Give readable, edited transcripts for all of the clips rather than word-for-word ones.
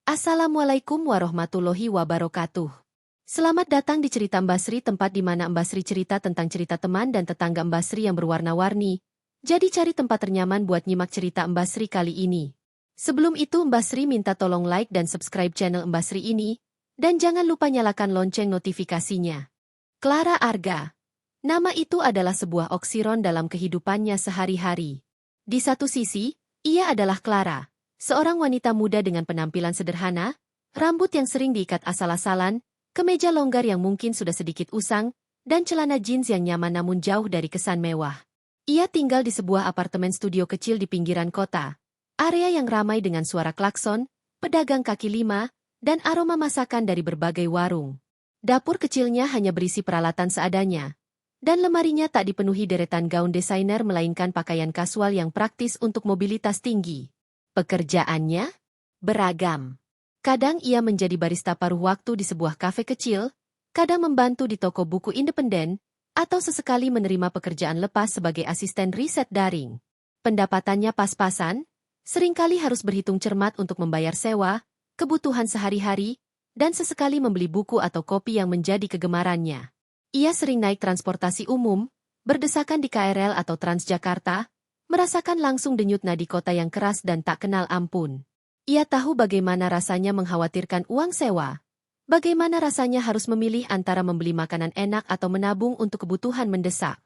Assalamualaikum warahmatullahi wabarakatuh. Selamat datang di cerita Mbak Sri, tempat di mana Mbak Sri cerita tentang cerita teman dan tetangga Mbak Sri yang berwarna-warni. Jadi cari tempat ternyaman buat nyimak cerita Mbak Sri kali ini. Sebelum itu Mbak Sri minta tolong like dan subscribe channel Mbak Sri ini, dan jangan lupa nyalakan lonceng notifikasinya. Clara Arga. Nama itu adalah sebuah oksiron dalam kehidupannya sehari-hari. Di satu sisi, ia adalah Clara, seorang wanita muda dengan penampilan sederhana, rambut yang sering diikat asal-asalan, kemeja longgar yang mungkin sudah sedikit usang, dan celana jeans yang nyaman namun jauh dari kesan mewah. Ia tinggal di sebuah apartemen studio kecil di pinggiran kota, area yang ramai dengan suara klakson, pedagang kaki lima, dan aroma masakan dari berbagai warung. Dapur kecilnya hanya berisi peralatan seadanya, dan lemarinya tak dipenuhi deretan gaun desainer melainkan pakaian kasual yang praktis untuk mobilitas tinggi. Pekerjaannya beragam. Kadang ia menjadi barista paruh waktu di sebuah kafe kecil, kadang membantu di toko buku independen, atau sesekali menerima pekerjaan lepas sebagai asisten riset daring. Pendapatannya pas-pasan, seringkali harus berhitung cermat untuk membayar sewa, kebutuhan sehari-hari, dan sesekali membeli buku atau kopi yang menjadi kegemarannya. Ia sering naik transportasi umum, berdesakan di KRL atau Transjakarta, merasakan langsung denyut nadi kota yang keras dan tak kenal ampun. Ia tahu bagaimana rasanya mengkhawatirkan uang sewa, bagaimana rasanya harus memilih antara membeli makanan enak atau menabung untuk kebutuhan mendesak.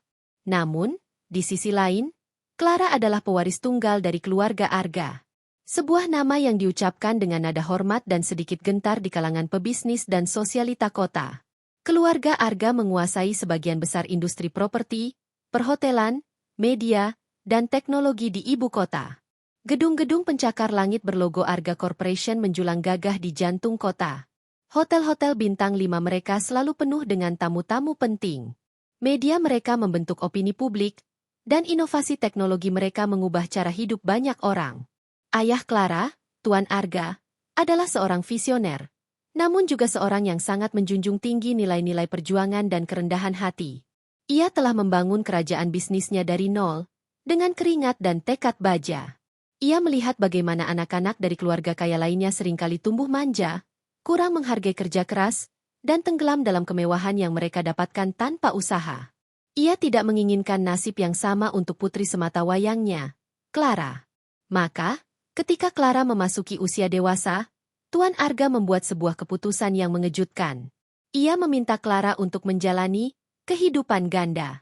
Namun, di sisi lain, Clara adalah pewaris tunggal dari keluarga Arga. Sebuah nama yang diucapkan dengan nada hormat dan sedikit gentar di kalangan pebisnis dan sosialita kota. Keluarga Arga menguasai sebagian besar industri properti, perhotelan, media, dan teknologi di ibu kota. Gedung-gedung pencakar langit berlogo Arga Corporation menjulang gagah di jantung kota. Hotel-hotel bintang 5 mereka selalu penuh dengan tamu-tamu penting. Media mereka membentuk opini publik, dan inovasi teknologi mereka mengubah cara hidup banyak orang. Ayah Clara, Tuan Arga, adalah seorang visioner, namun juga seorang yang sangat menjunjung tinggi nilai-nilai perjuangan dan kerendahan hati. Ia telah membangun kerajaan bisnisnya dari nol, dengan keringat dan tekad baja. Ia melihat bagaimana anak-anak dari keluarga kaya lainnya seringkali tumbuh manja, kurang menghargai kerja keras, dan tenggelam dalam kemewahan yang mereka dapatkan tanpa usaha. Ia tidak menginginkan nasib yang sama untuk putri semata wayangnya, Clara. Maka, ketika Clara memasuki usia dewasa, Tuan Arga membuat sebuah keputusan yang mengejutkan. Ia meminta Clara untuk menjalani kehidupan ganda.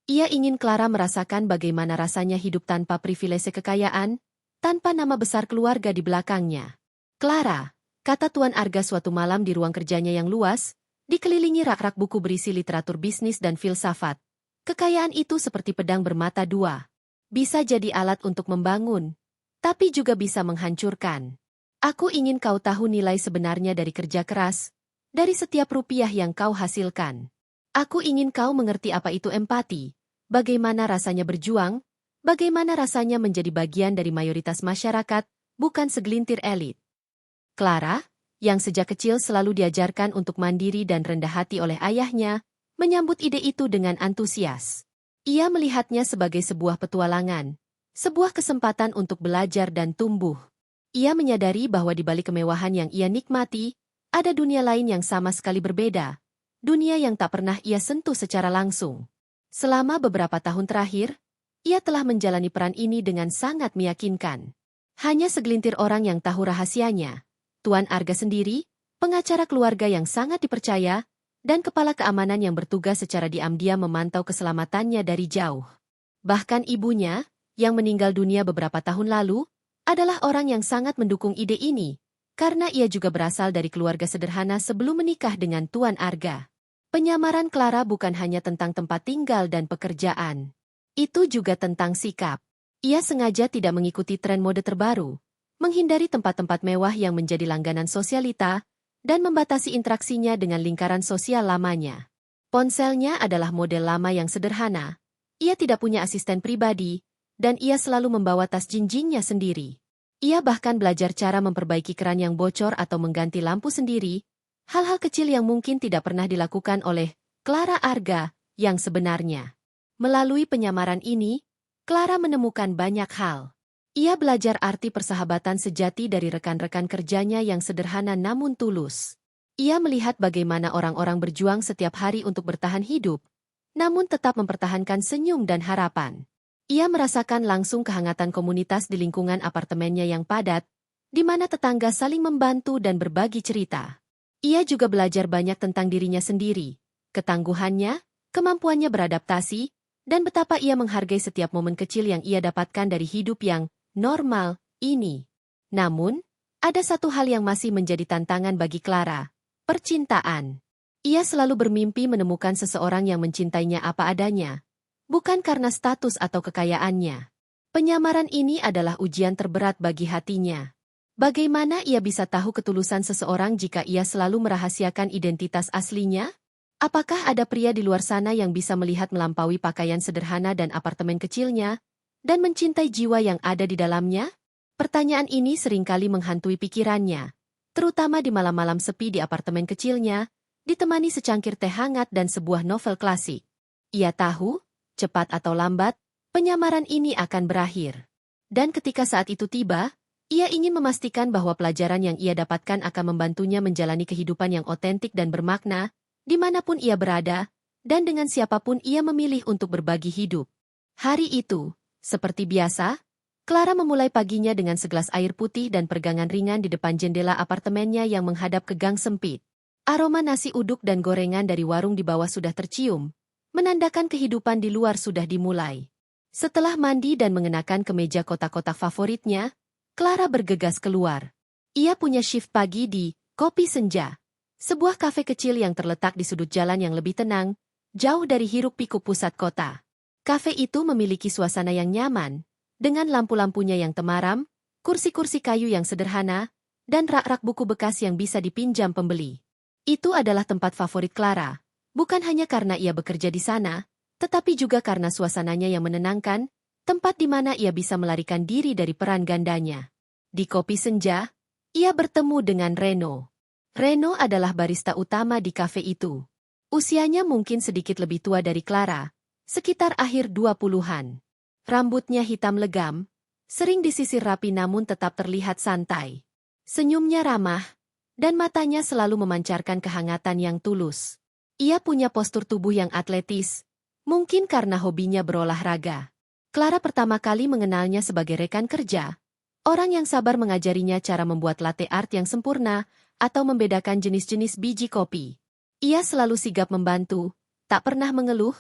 Ia ingin Clara merasakan bagaimana rasanya hidup tanpa privilese kekayaan, tanpa nama besar keluarga di belakangnya. Clara, kata Tuan Arga suatu malam di ruang kerjanya yang luas, dikelilingi rak-rak buku berisi literatur bisnis dan filsafat. Kekayaan itu seperti pedang bermata dua. Bisa jadi alat untuk membangun, tapi juga bisa menghancurkan. Aku ingin kau tahu nilai sebenarnya dari kerja keras, dari setiap rupiah yang kau hasilkan. Aku ingin kau mengerti apa itu empati, bagaimana rasanya berjuang, bagaimana rasanya menjadi bagian dari mayoritas masyarakat, bukan segelintir elit. Clara, yang sejak kecil selalu diajarkan untuk mandiri dan rendah hati oleh ayahnya, menyambut ide itu dengan antusias. Ia melihatnya sebagai sebuah petualangan, sebuah kesempatan untuk belajar dan tumbuh. Ia menyadari bahwa di balik kemewahan yang ia nikmati, ada dunia lain yang sama sekali berbeda. Dunia yang tak pernah ia sentuh secara langsung. Selama beberapa tahun terakhir, ia telah menjalani peran ini dengan sangat meyakinkan. Hanya segelintir orang yang tahu rahasianya. Tuan Arga sendiri, pengacara keluarga yang sangat dipercaya, dan kepala keamanan yang bertugas secara diam-diam memantau keselamatannya dari jauh. Bahkan ibunya, yang meninggal dunia beberapa tahun lalu, adalah orang yang sangat mendukung ide ini, karena ia juga berasal dari keluarga sederhana sebelum menikah dengan Tuan Arga. Penyamaran Clara bukan hanya tentang tempat tinggal dan pekerjaan. Itu juga tentang sikap. Ia sengaja tidak mengikuti tren mode terbaru, menghindari tempat-tempat mewah yang menjadi langganan sosialita, dan membatasi interaksinya dengan lingkaran sosial lamanya. Ponselnya adalah model lama yang sederhana. Ia tidak punya asisten pribadi, dan ia selalu membawa tas jinjingnya sendiri. Ia bahkan belajar cara memperbaiki keran yang bocor atau mengganti lampu sendiri, hal-hal kecil yang mungkin tidak pernah dilakukan oleh Clara Arga yang sebenarnya. Melalui penyamaran ini, Clara menemukan banyak hal. Ia belajar arti persahabatan sejati dari rekan-rekan kerjanya yang sederhana namun tulus. Ia melihat bagaimana orang-orang berjuang setiap hari untuk bertahan hidup, namun tetap mempertahankan senyum dan harapan. Ia merasakan langsung kehangatan komunitas di lingkungan apartemennya yang padat, di mana tetangga saling membantu dan berbagi cerita. Ia juga belajar banyak tentang dirinya sendiri, ketangguhannya, kemampuannya beradaptasi, dan betapa ia menghargai setiap momen kecil yang ia dapatkan dari hidup yang normal ini. Namun, ada satu hal yang masih menjadi tantangan bagi Clara: percintaan. Ia selalu bermimpi menemukan seseorang yang mencintainya apa adanya, bukan karena status atau kekayaannya. Penyamaran ini adalah ujian terberat bagi hatinya. Bagaimana ia bisa tahu ketulusan seseorang jika ia selalu merahasiakan identitas aslinya? Apakah ada pria di luar sana yang bisa melihat melampaui pakaian sederhana dan apartemen kecilnya, dan mencintai jiwa yang ada di dalamnya? Pertanyaan ini seringkali menghantui pikirannya, terutama di malam-malam sepi di apartemen kecilnya, ditemani secangkir teh hangat dan sebuah novel klasik. Ia tahu, cepat atau lambat, penyamaran ini akan berakhir. Dan ketika saat itu tiba, ia ingin memastikan bahwa pelajaran yang ia dapatkan akan membantunya menjalani kehidupan yang otentik dan bermakna, dimanapun ia berada, dan dengan siapapun ia memilih untuk berbagi hidup. Hari itu, seperti biasa, Clara memulai paginya dengan segelas air putih dan peregangan ringan di depan jendela apartemennya yang menghadap ke gang sempit. Aroma nasi uduk dan gorengan dari warung di bawah sudah tercium, menandakan kehidupan di luar sudah dimulai. Setelah mandi dan mengenakan kemeja kotak-kotak favoritnya, Clara bergegas keluar. Ia punya shift pagi di Kopi Senja, sebuah kafe kecil yang terletak di sudut jalan yang lebih tenang, jauh dari hiruk-pikuk pusat kota. Kafe itu memiliki suasana yang nyaman, dengan lampu-lampunya yang temaram, kursi-kursi kayu yang sederhana, dan rak-rak buku bekas yang bisa dipinjam pembeli. Itu adalah tempat favorit Clara, bukan hanya karena ia bekerja di sana, tetapi juga karena suasananya yang menenangkan, tempat di mana ia bisa melarikan diri dari peran gandanya. Di Kopi Senja, ia bertemu dengan Reno. Reno adalah barista utama di kafe itu. Usianya mungkin sedikit lebih tua dari Clara, sekitar akhir 20-an. Rambutnya hitam legam, sering disisir rapi namun tetap terlihat santai. Senyumnya ramah, dan matanya selalu memancarkan kehangatan yang tulus. Ia punya postur tubuh yang atletis, mungkin karena hobinya berolahraga. Clara pertama kali mengenalnya sebagai rekan kerja, orang yang sabar mengajarinya cara membuat latte art yang sempurna, atau membedakan jenis-jenis biji kopi. Ia selalu sigap membantu, tak pernah mengeluh,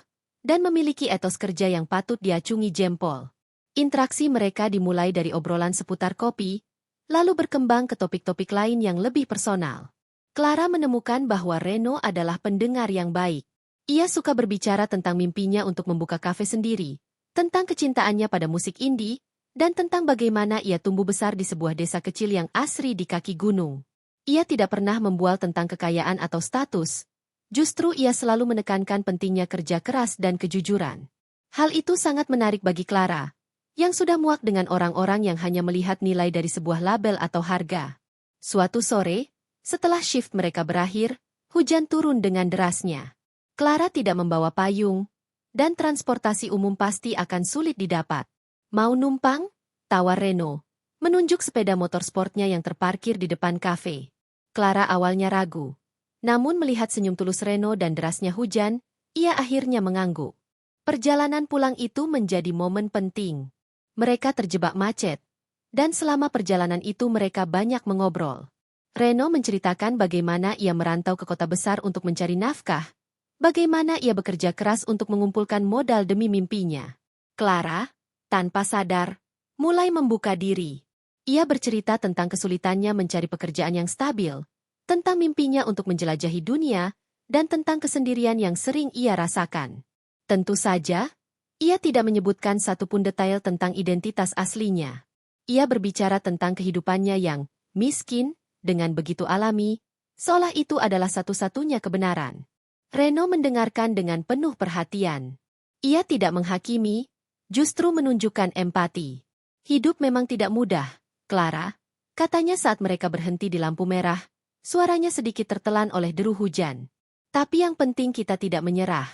dan memiliki etos kerja yang patut diacungi jempol. Interaksi mereka dimulai dari obrolan seputar kopi, lalu berkembang ke topik-topik lain yang lebih personal. Clara menemukan bahwa Reno adalah pendengar yang baik. Ia suka berbicara tentang mimpinya untuk membuka kafe sendiri, tentang kecintaannya pada musik indie, dan tentang bagaimana ia tumbuh besar di sebuah desa kecil yang asri di kaki gunung. Ia tidak pernah membual tentang kekayaan atau status, justru ia selalu menekankan pentingnya kerja keras dan kejujuran. Hal itu sangat menarik bagi Clara, yang sudah muak dengan orang-orang yang hanya melihat nilai dari sebuah label atau harga. Suatu sore, setelah shift mereka berakhir, hujan turun dengan derasnya. Clara tidak membawa payung, dan transportasi umum pasti akan sulit didapat. Mau numpang? Tawar Reno, menunjuk sepeda motor sportnya yang terparkir di depan kafe. Clara awalnya ragu, namun melihat senyum tulus Reno dan derasnya hujan, ia akhirnya mengangguk. Perjalanan pulang itu menjadi momen penting. Mereka terjebak macet, dan selama perjalanan itu mereka banyak mengobrol. Reno menceritakan bagaimana ia merantau ke kota besar untuk mencari nafkah, bagaimana ia bekerja keras untuk mengumpulkan modal demi mimpinya. Clara, tanpa sadar, mulai membuka diri. Ia bercerita tentang kesulitannya mencari pekerjaan yang stabil, tentang mimpinya untuk menjelajahi dunia, dan tentang kesendirian yang sering ia rasakan. Tentu saja, ia tidak menyebutkan satupun detail tentang identitas aslinya. Ia berbicara tentang kehidupannya yang miskin, dengan begitu alami, seolah itu adalah satu-satunya kebenaran. Reno mendengarkan dengan penuh perhatian. Ia tidak menghakimi, justru menunjukkan empati. Hidup memang tidak mudah, Clara, katanya saat mereka berhenti di lampu merah, suaranya sedikit tertelan oleh deru hujan. Tapi yang penting kita tidak menyerah,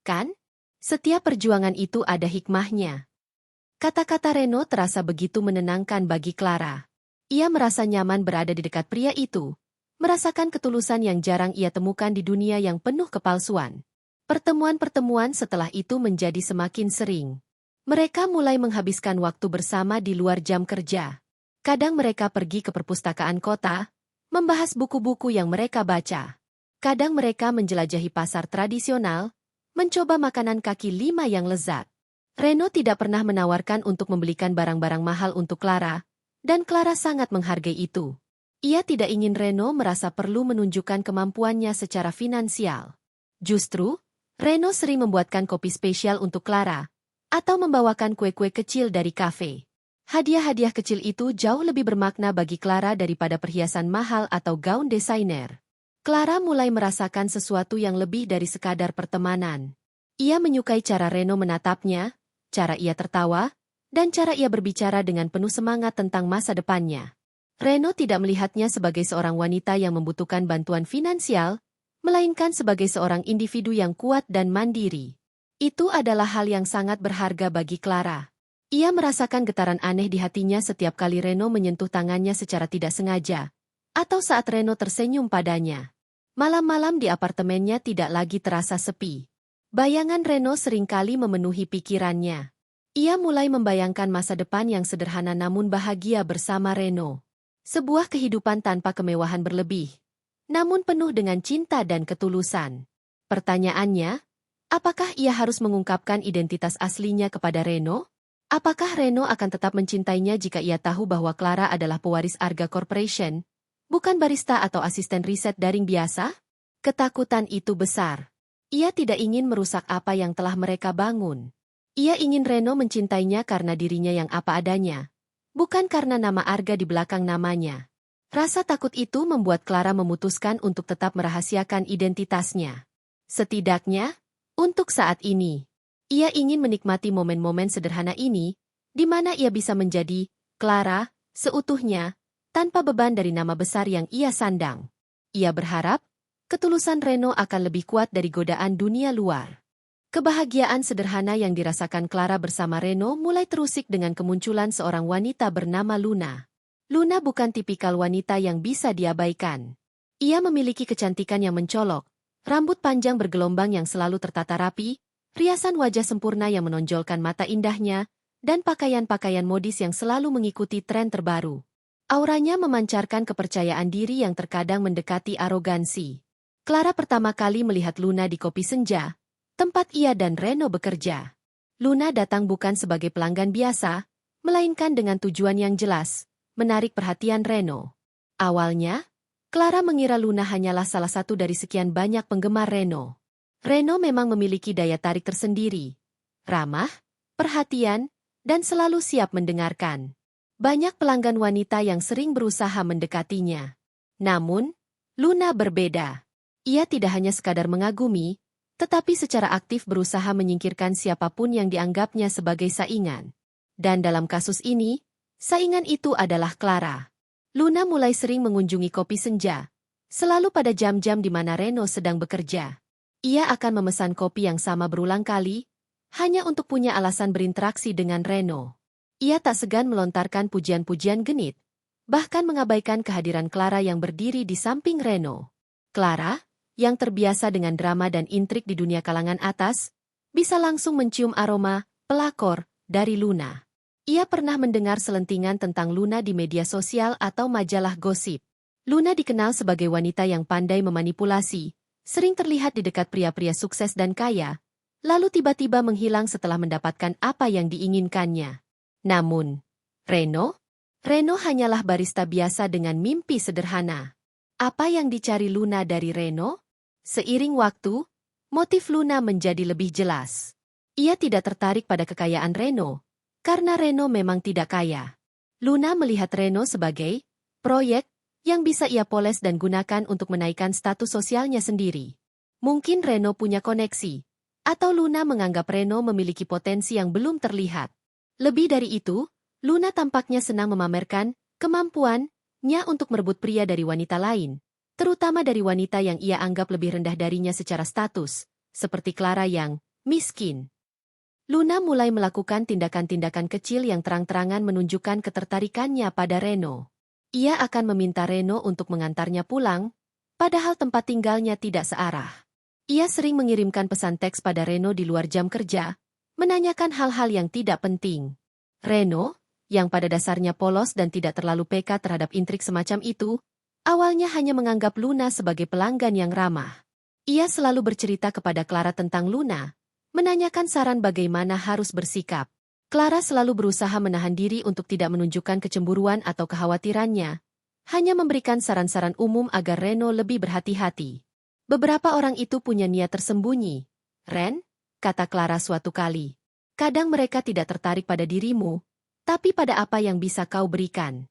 kan? Setiap perjuangan itu ada hikmahnya. Kata-kata Reno terasa begitu menenangkan bagi Clara. Ia merasa nyaman berada di dekat pria itu, merasakan ketulusan yang jarang ia temukan di dunia yang penuh kepalsuan. Pertemuan-pertemuan setelah itu menjadi semakin sering. Mereka mulai menghabiskan waktu bersama di luar jam kerja. Kadang mereka pergi ke perpustakaan kota, membahas buku-buku yang mereka baca. Kadang mereka menjelajahi pasar tradisional, mencoba makanan kaki lima yang lezat. Reno tidak pernah menawarkan untuk membelikan barang-barang mahal untuk Clara, dan Clara sangat menghargai itu. Ia tidak ingin Reno merasa perlu menunjukkan kemampuannya secara finansial. Justru, Reno sering membuatkan kopi spesial untuk Clara, atau membawakan kue-kue kecil dari kafe. Hadiah-hadiah kecil itu jauh lebih bermakna bagi Clara daripada perhiasan mahal atau gaun desainer. Clara mulai merasakan sesuatu yang lebih dari sekadar pertemanan. Ia menyukai cara Reno menatapnya, cara ia tertawa, dan cara ia berbicara dengan penuh semangat tentang masa depannya. Reno tidak melihatnya sebagai seorang wanita yang membutuhkan bantuan finansial, melainkan sebagai seorang individu yang kuat dan mandiri. Itu adalah hal yang sangat berharga bagi Clara. Ia merasakan getaran aneh di hatinya setiap kali Reno menyentuh tangannya secara tidak sengaja, atau saat Reno tersenyum padanya. Malam-malam di apartemennya tidak lagi terasa sepi. Bayangan Reno seringkali memenuhi pikirannya. Ia mulai membayangkan masa depan yang sederhana namun bahagia bersama Reno. Sebuah kehidupan tanpa kemewahan berlebih, namun penuh dengan cinta dan ketulusan. Pertanyaannya, apakah ia harus mengungkapkan identitas aslinya kepada Reno? Apakah Reno akan tetap mencintainya jika ia tahu bahwa Clara adalah pewaris Arga Corporation, bukan barista atau asisten riset daring biasa? Ketakutan itu besar. Ia tidak ingin merusak apa yang telah mereka bangun. Ia ingin Reno mencintainya karena dirinya yang apa adanya, bukan karena nama Arga di belakang namanya. Rasa takut itu membuat Clara memutuskan untuk tetap merahasiakan identitasnya. Setidaknya, untuk saat ini, ia ingin menikmati momen-momen sederhana ini, di mana ia bisa menjadi Clara seutuhnya, tanpa beban dari nama besar yang ia sandang. Ia berharap, ketulusan Reno akan lebih kuat dari godaan dunia luar. Kebahagiaan sederhana yang dirasakan Clara bersama Reno mulai terusik dengan kemunculan seorang wanita bernama Luna. Luna bukan tipikal wanita yang bisa diabaikan. Ia memiliki kecantikan yang mencolok, rambut panjang bergelombang yang selalu tertata rapi, riasan wajah sempurna yang menonjolkan mata indahnya, dan pakaian-pakaian modis yang selalu mengikuti tren terbaru. Auranya memancarkan kepercayaan diri yang terkadang mendekati arogansi. Clara pertama kali melihat Luna di kopi senja, tempat ia dan Reno bekerja. Luna datang bukan sebagai pelanggan biasa, melainkan dengan tujuan yang jelas, menarik perhatian Reno. Awalnya, Clara mengira Luna hanyalah salah satu dari sekian banyak penggemar Reno. Reno memang memiliki daya tarik tersendiri, ramah, perhatian, dan selalu siap mendengarkan. Banyak pelanggan wanita yang sering berusaha mendekatinya. Namun, Luna berbeda. Ia tidak hanya sekadar mengagumi, tetapi secara aktif berusaha menyingkirkan siapapun yang dianggapnya sebagai saingan. Dan dalam kasus ini, saingan itu adalah Clara. Luna mulai sering mengunjungi kopi senja, selalu pada jam-jam di mana Reno sedang bekerja. Ia akan memesan kopi yang sama berulang kali, hanya untuk punya alasan berinteraksi dengan Reno. Ia tak segan melontarkan pujian-pujian genit, bahkan mengabaikan kehadiran Clara yang berdiri di samping Reno. Clara, yang terbiasa dengan drama dan intrik di dunia kalangan atas, bisa langsung mencium aroma pelakor dari Luna. Ia pernah mendengar selentingan tentang Luna di media sosial atau majalah gosip. Luna dikenal sebagai wanita yang pandai memanipulasi, sering terlihat di dekat pria-pria sukses dan kaya, lalu tiba-tiba menghilang setelah mendapatkan apa yang diinginkannya. Namun, Reno hanyalah barista biasa dengan mimpi sederhana. Apa yang dicari Luna dari Reno? Seiring waktu, motif Luna menjadi lebih jelas. Ia tidak tertarik pada kekayaan Reno, karena Reno memang tidak kaya. Luna melihat Reno sebagai proyek yang bisa ia poles dan gunakan untuk menaikkan status sosialnya sendiri. Mungkin Reno punya koneksi, atau Luna menganggap Reno memiliki potensi yang belum terlihat. Lebih dari itu, Luna tampaknya senang memamerkan kemampuannya untuk merebut pria dari wanita lain, terutama dari wanita yang ia anggap lebih rendah darinya secara status, seperti Clara yang miskin. Luna mulai melakukan tindakan-tindakan kecil yang terang-terangan menunjukkan ketertarikannya pada Reno. Ia akan meminta Reno untuk mengantarnya pulang, padahal tempat tinggalnya tidak searah. Ia sering mengirimkan pesan teks pada Reno di luar jam kerja, menanyakan hal-hal yang tidak penting. Reno, yang pada dasarnya polos dan tidak terlalu peka terhadap intrik semacam itu, awalnya hanya menganggap Luna sebagai pelanggan yang ramah. Ia selalu bercerita kepada Clara tentang Luna, menanyakan saran bagaimana harus bersikap. Clara selalu berusaha menahan diri untuk tidak menunjukkan kecemburuan atau kekhawatirannya, hanya memberikan saran-saran umum agar Reno lebih berhati-hati. Beberapa orang itu punya niat tersembunyi. Ren, kata Clara suatu kali, kadang mereka tidak tertarik pada dirimu, tapi pada apa yang bisa kau berikan.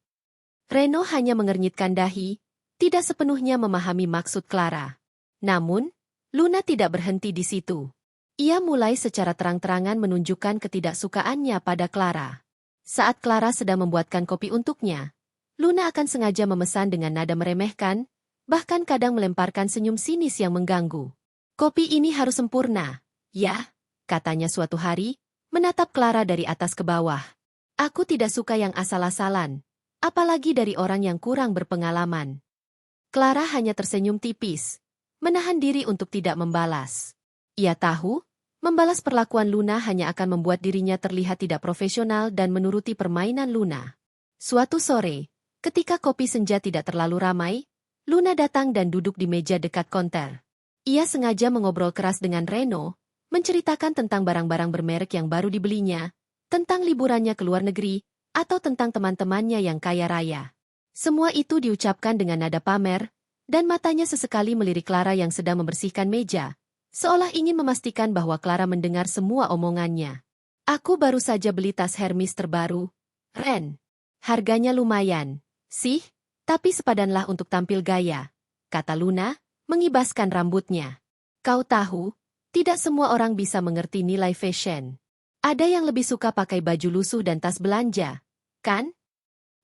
Reno hanya mengernyitkan dahi, tidak sepenuhnya memahami maksud Clara. Namun, Luna tidak berhenti di situ. Ia mulai secara terang-terangan menunjukkan ketidaksukaannya pada Clara. Saat Clara sedang membuatkan kopi untuknya, Luna akan sengaja memesan dengan nada meremehkan, bahkan kadang melemparkan senyum sinis yang mengganggu. Kopi ini harus sempurna, ya, katanya suatu hari, menatap Clara dari atas ke bawah. Aku tidak suka yang asal-asalan, apalagi dari orang yang kurang berpengalaman. Clara hanya tersenyum tipis, menahan diri untuk tidak membalas. Ia tahu, membalas perlakuan Luna hanya akan membuat dirinya terlihat tidak profesional dan menuruti permainan Luna. Suatu sore, ketika kopi senja tidak terlalu ramai, Luna datang dan duduk di meja dekat konter. Ia sengaja mengobrol keras dengan Reno, menceritakan tentang barang-barang bermerek yang baru dibelinya, tentang liburannya ke luar negeri, atau tentang teman-temannya yang kaya raya. Semua itu diucapkan dengan nada pamer, dan matanya sesekali melirik Clara yang sedang membersihkan meja, seolah ingin memastikan bahwa Clara mendengar semua omongannya. Aku baru saja beli tas Hermes terbaru, Ren. Harganya lumayan, sih, tapi sepadanlah untuk tampil gaya, kata Luna, mengibaskan rambutnya. Kau tahu, tidak semua orang bisa mengerti nilai fashion. Ada yang lebih suka pakai baju lusuh dan tas belanja, kan?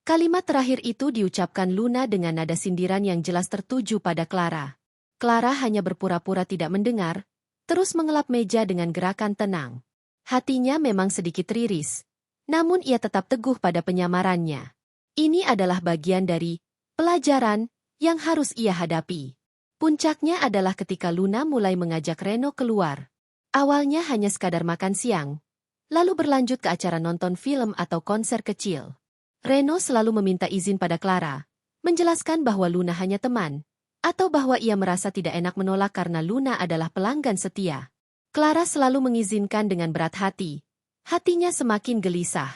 Kalimat terakhir itu diucapkan Luna dengan nada sindiran yang jelas tertuju pada Clara. Clara hanya berpura-pura tidak mendengar, terus mengelap meja dengan gerakan tenang. Hatinya memang sedikit riris, namun ia tetap teguh pada penyamarannya. Ini adalah bagian dari pelajaran yang harus ia hadapi. Puncaknya adalah ketika Luna mulai mengajak Reno keluar. Awalnya hanya sekadar makan siang, lalu berlanjut ke acara nonton film atau konser kecil. Reno selalu meminta izin pada Clara, menjelaskan bahwa Luna hanya teman, atau bahwa ia merasa tidak enak menolak karena Luna adalah pelanggan setia. Clara selalu mengizinkan dengan berat hati. Hatinya semakin gelisah.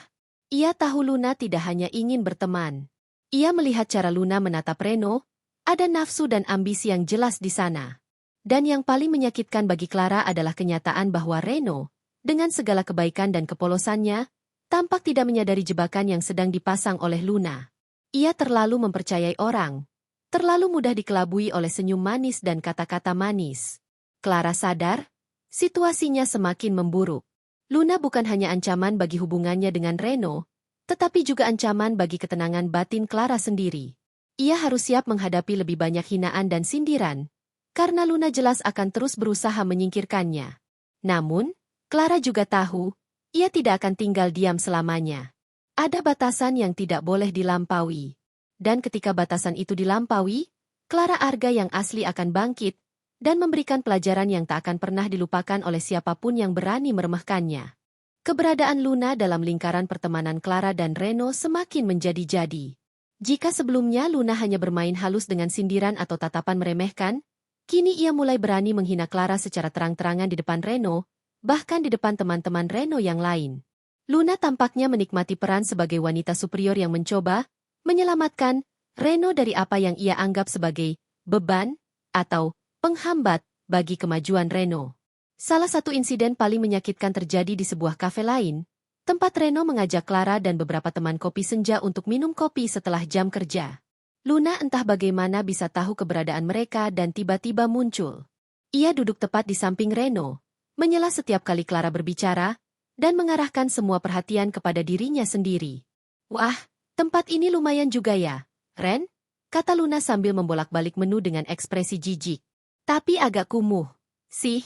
Ia tahu Luna tidak hanya ingin berteman. Ia melihat cara Luna menatap Reno, ada nafsu dan ambisi yang jelas di sana. Dan yang paling menyakitkan bagi Clara adalah kenyataan bahwa Reno, dengan segala kebaikan dan kepolosannya, tampak tidak menyadari jebakan yang sedang dipasang oleh Luna. Ia terlalu mempercayai orang, terlalu mudah dikelabui oleh senyum manis dan kata-kata manis. Clara sadar, situasinya semakin memburuk. Luna bukan hanya ancaman bagi hubungannya dengan Reno, tetapi juga ancaman bagi ketenangan batin Clara sendiri. Ia harus siap menghadapi lebih banyak hinaan dan sindiran, karena Luna jelas akan terus berusaha menyingkirkannya. Namun, Clara juga tahu, ia tidak akan tinggal diam selamanya. Ada batasan yang tidak boleh dilampaui. Dan ketika batasan itu dilampaui, Clara Arga yang asli akan bangkit dan memberikan pelajaran yang tak akan pernah dilupakan oleh siapapun yang berani meremehkannya. Keberadaan Luna dalam lingkaran pertemanan Clara dan Reno semakin menjadi-jadi. Jika sebelumnya Luna hanya bermain halus dengan sindiran atau tatapan meremehkan, kini ia mulai berani menghina Clara secara terang-terangan di depan Reno, bahkan di depan teman-teman Reno yang lain. Luna tampaknya menikmati peran sebagai wanita superior yang mencoba menyelamatkan Reno dari apa yang ia anggap sebagai beban atau penghambat bagi kemajuan Reno. Salah satu insiden paling menyakitkan terjadi di sebuah kafe lain, tempat Reno mengajak Clara dan beberapa teman kopi senja untuk minum kopi setelah jam kerja. Luna entah bagaimana bisa tahu keberadaan mereka dan tiba-tiba muncul. Ia duduk tepat di samping Reno, menyela setiap kali Clara berbicara, dan mengarahkan semua perhatian kepada dirinya sendiri. Wah, tempat ini lumayan juga ya, Ren? Kata Luna sambil membolak-balik menu dengan ekspresi jijik. Tapi agak kumuh. Sih,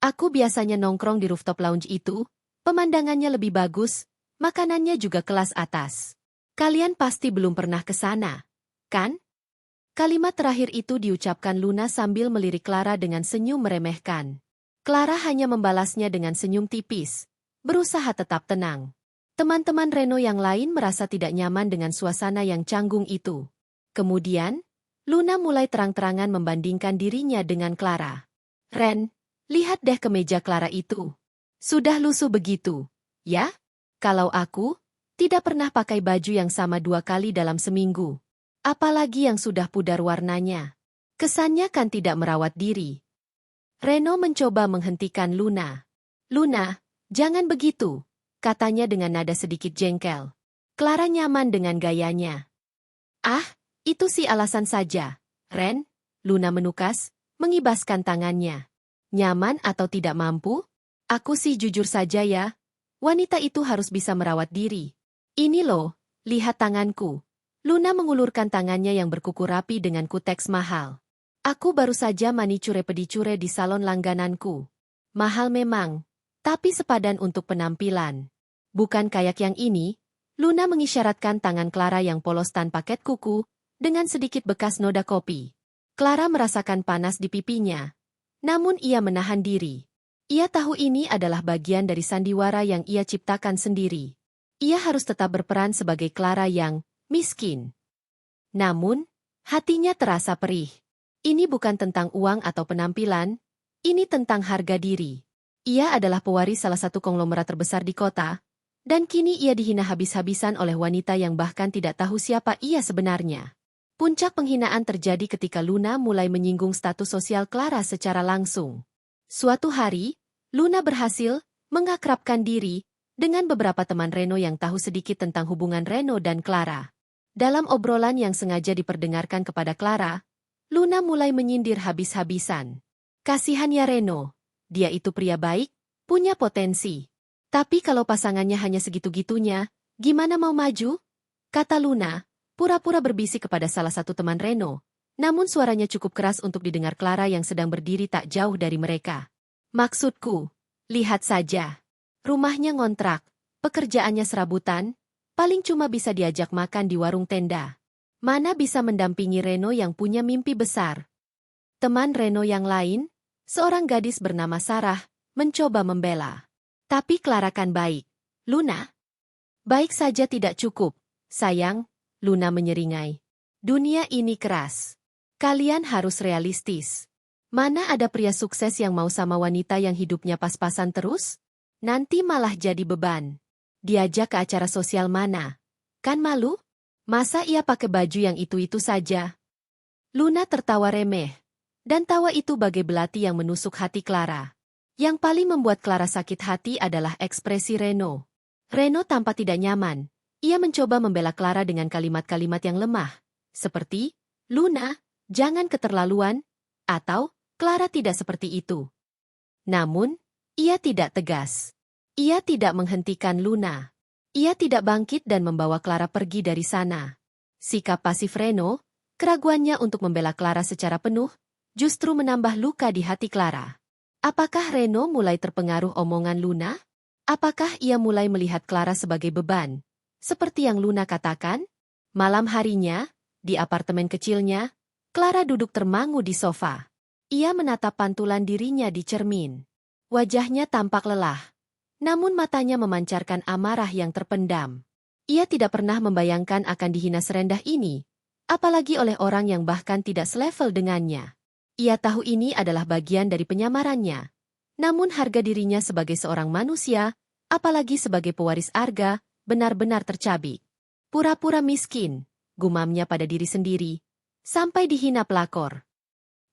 aku biasanya nongkrong di rooftop lounge itu, Pemandangannya lebih bagus, makanannya juga kelas atas. Kalian pasti belum pernah ke sana, kan? Kalimat terakhir itu diucapkan Luna sambil melirik Clara dengan senyum meremehkan. Clara hanya membalasnya dengan senyum tipis, berusaha tetap tenang. Teman-teman Reno yang lain merasa tidak nyaman dengan suasana yang canggung itu. Kemudian, Luna mulai terang-terangan membandingkan dirinya dengan Clara. Ren, lihat deh kemeja Clara itu. Sudah lusuh begitu, ya? Kalau aku, tidak pernah pakai baju yang sama 2 kali dalam seminggu. Apalagi yang sudah pudar warnanya. Kesannya kan tidak merawat diri. Reno mencoba menghentikan Luna. Luna, jangan begitu, katanya dengan nada sedikit jengkel. Clara nyaman dengan gayanya. Ah, itu sih alasan saja, Ren, Luna menukas, mengibaskan tangannya. Nyaman atau tidak mampu? Aku sih jujur saja ya, wanita itu harus bisa merawat diri. Ini loh, lihat tanganku. Luna mengulurkan tangannya yang berkuku rapi dengan kuteks mahal. Aku baru saja manicure pedicure di salon langgananku. Mahal memang, tapi sepadan untuk penampilan. Bukan kayak yang ini, Luna mengisyaratkan tangan Clara yang polos tanpa ket kuku, dengan sedikit bekas noda kopi. Clara merasakan panas di pipinya, namun ia menahan diri. Ia tahu ini adalah bagian dari sandiwara yang ia ciptakan sendiri. Ia harus tetap berperan sebagai Clara yang miskin. Namun, hatinya terasa perih. Ini bukan tentang uang atau penampilan, ini tentang harga diri. Ia adalah pewaris salah satu konglomerat terbesar di kota, dan kini ia dihina habis-habisan oleh wanita yang bahkan tidak tahu siapa ia sebenarnya. Puncak penghinaan terjadi ketika Luna mulai menyinggung status sosial Clara secara langsung. Suatu hari, Luna berhasil mengakrabkan diri dengan beberapa teman Reno yang tahu sedikit tentang hubungan Reno dan Clara. Dalam obrolan yang sengaja diperdengarkan kepada Clara, Luna mulai menyindir habis-habisan. Kasihan ya Reno, dia itu pria baik, punya potensi. Tapi kalau pasangannya hanya segitu-gitunya, gimana mau maju? Kata Luna, pura-pura berbisik kepada salah satu teman Reno, namun suaranya cukup keras untuk didengar Clara yang sedang berdiri tak jauh dari mereka. Maksudku, lihat saja. Rumahnya ngontrak, pekerjaannya serabutan, paling cuma bisa diajak makan di warung tenda. Mana bisa mendampingi Reno yang punya mimpi besar? Teman Reno yang lain, seorang gadis bernama Sarah, mencoba membela. Tapi Clara kan baik. Luna? Baik saja tidak cukup, sayang, Luna menyeringai. Dunia ini keras. Kalian harus realistis. Mana ada pria sukses yang mau sama wanita yang hidupnya pas-pasan terus? Nanti malah jadi beban. Diajak ke acara sosial mana? Kan malu? Masa ia pakai baju yang itu-itu saja? Luna tertawa remeh. Dan tawa itu bagai belati yang menusuk hati Clara. Yang paling membuat Clara sakit hati adalah ekspresi Reno. Reno tampak tidak nyaman. Ia mencoba membela Clara dengan kalimat-kalimat yang lemah. Seperti, Luna, jangan keterlaluan, atau, Clara tidak seperti itu. Namun, ia tidak tegas. Ia tidak menghentikan Luna. Ia tidak bangkit dan membawa Clara pergi dari sana. Sikap pasif Reno, keraguannya untuk membela Clara secara penuh, justru menambah luka di hati Clara. Apakah Reno mulai terpengaruh omongan Luna? Apakah ia mulai melihat Clara sebagai beban? Seperti yang Luna katakan? Malam harinya, di apartemen kecilnya, Clara duduk termangu di sofa. Ia menatap pantulan dirinya di cermin. Wajahnya tampak lelah. Namun matanya memancarkan amarah yang terpendam. Ia tidak pernah membayangkan akan dihina serendah ini, apalagi oleh orang yang bahkan tidak selevel dengannya. Ia tahu ini adalah bagian dari penyamarannya. Namun harga dirinya sebagai seorang manusia, apalagi sebagai pewaris arga, benar-benar tercabik. Pura-pura miskin, gumamnya pada diri sendiri, sampai dihina pelakor.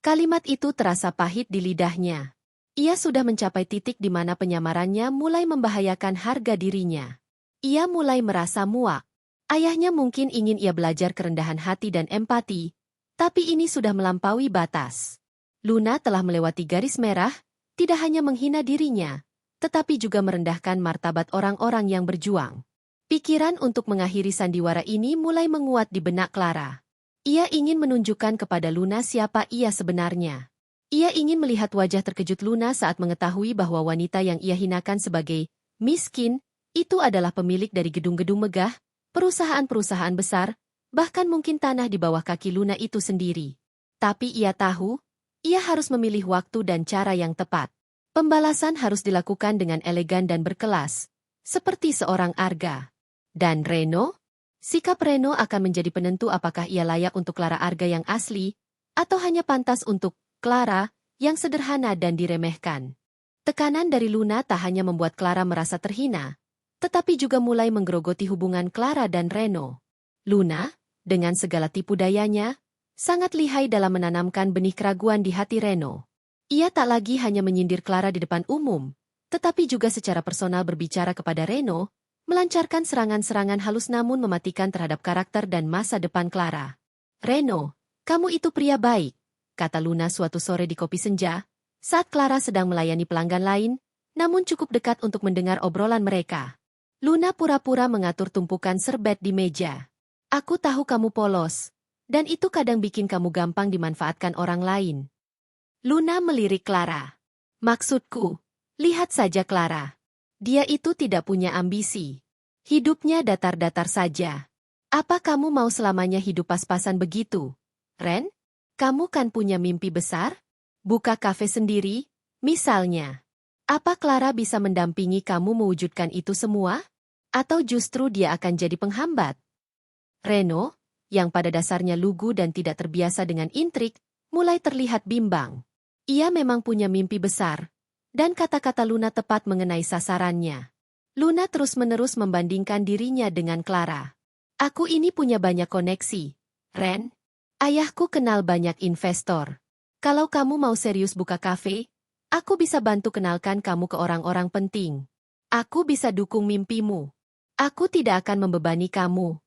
Kalimat itu terasa pahit di lidahnya. Ia sudah mencapai titik di mana penyamarannya mulai membahayakan harga dirinya. Ia mulai merasa muak. Ayahnya mungkin ingin ia belajar kerendahan hati dan empati, tapi ini sudah melampaui batas. Luna telah melewati garis merah, tidak hanya menghina dirinya, tetapi juga merendahkan martabat orang-orang yang berjuang. Pikiran untuk mengakhiri sandiwara ini mulai menguat di benak Clara. Ia ingin menunjukkan kepada Luna siapa ia sebenarnya. Ia ingin melihat wajah terkejut Luna saat mengetahui bahwa wanita yang ia hinakan sebagai miskin, itu adalah pemilik dari gedung-gedung megah, perusahaan-perusahaan besar, bahkan mungkin tanah di bawah kaki Luna itu sendiri. Tapi ia tahu, ia harus memilih waktu dan cara yang tepat. Pembalasan harus dilakukan dengan elegan dan berkelas, seperti seorang Arga. Dan Reno? Sikap Reno akan menjadi penentu apakah ia layak untuk Clara Arga yang asli, atau hanya pantas untuk Clara yang sederhana dan diremehkan. Tekanan dari Luna tak hanya membuat Clara merasa terhina, tetapi juga mulai menggerogoti hubungan Clara dan Reno. Luna, dengan segala tipu dayanya, sangat lihai dalam menanamkan benih keraguan di hati Reno. Ia tak lagi hanya menyindir Clara di depan umum, tetapi juga secara personal berbicara kepada Reno, melancarkan serangan-serangan halus namun mematikan terhadap karakter dan masa depan Clara. "Reno, kamu itu pria baik," kata Luna suatu sore di kopi senja, saat Clara sedang melayani pelanggan lain, namun cukup dekat untuk mendengar obrolan mereka. Luna pura-pura mengatur tumpukan serbet di meja. "Aku tahu kamu polos, dan itu kadang bikin kamu gampang dimanfaatkan orang lain." Luna melirik Clara. "Maksudku, lihat saja Clara. Dia itu tidak punya ambisi. Hidupnya datar-datar saja. Apa kamu mau selamanya hidup pas-pasan begitu? Ren, kamu kan punya mimpi besar? Buka kafe sendiri, misalnya. Apa Clara bisa mendampingi kamu mewujudkan itu semua? Atau justru dia akan jadi penghambat?" Reno, yang pada dasarnya lugu dan tidak terbiasa dengan intrik, mulai terlihat bimbang. Ia memang punya mimpi besar, dan kata-kata Luna tepat mengenai sasarannya. Luna terus-menerus membandingkan dirinya dengan Clara. "Aku ini punya banyak koneksi, Ren. Ayahku kenal banyak investor. Kalau kamu mau serius buka kafe, aku bisa bantu kenalkan kamu ke orang-orang penting. Aku bisa dukung mimpimu. Aku tidak akan membebani kamu."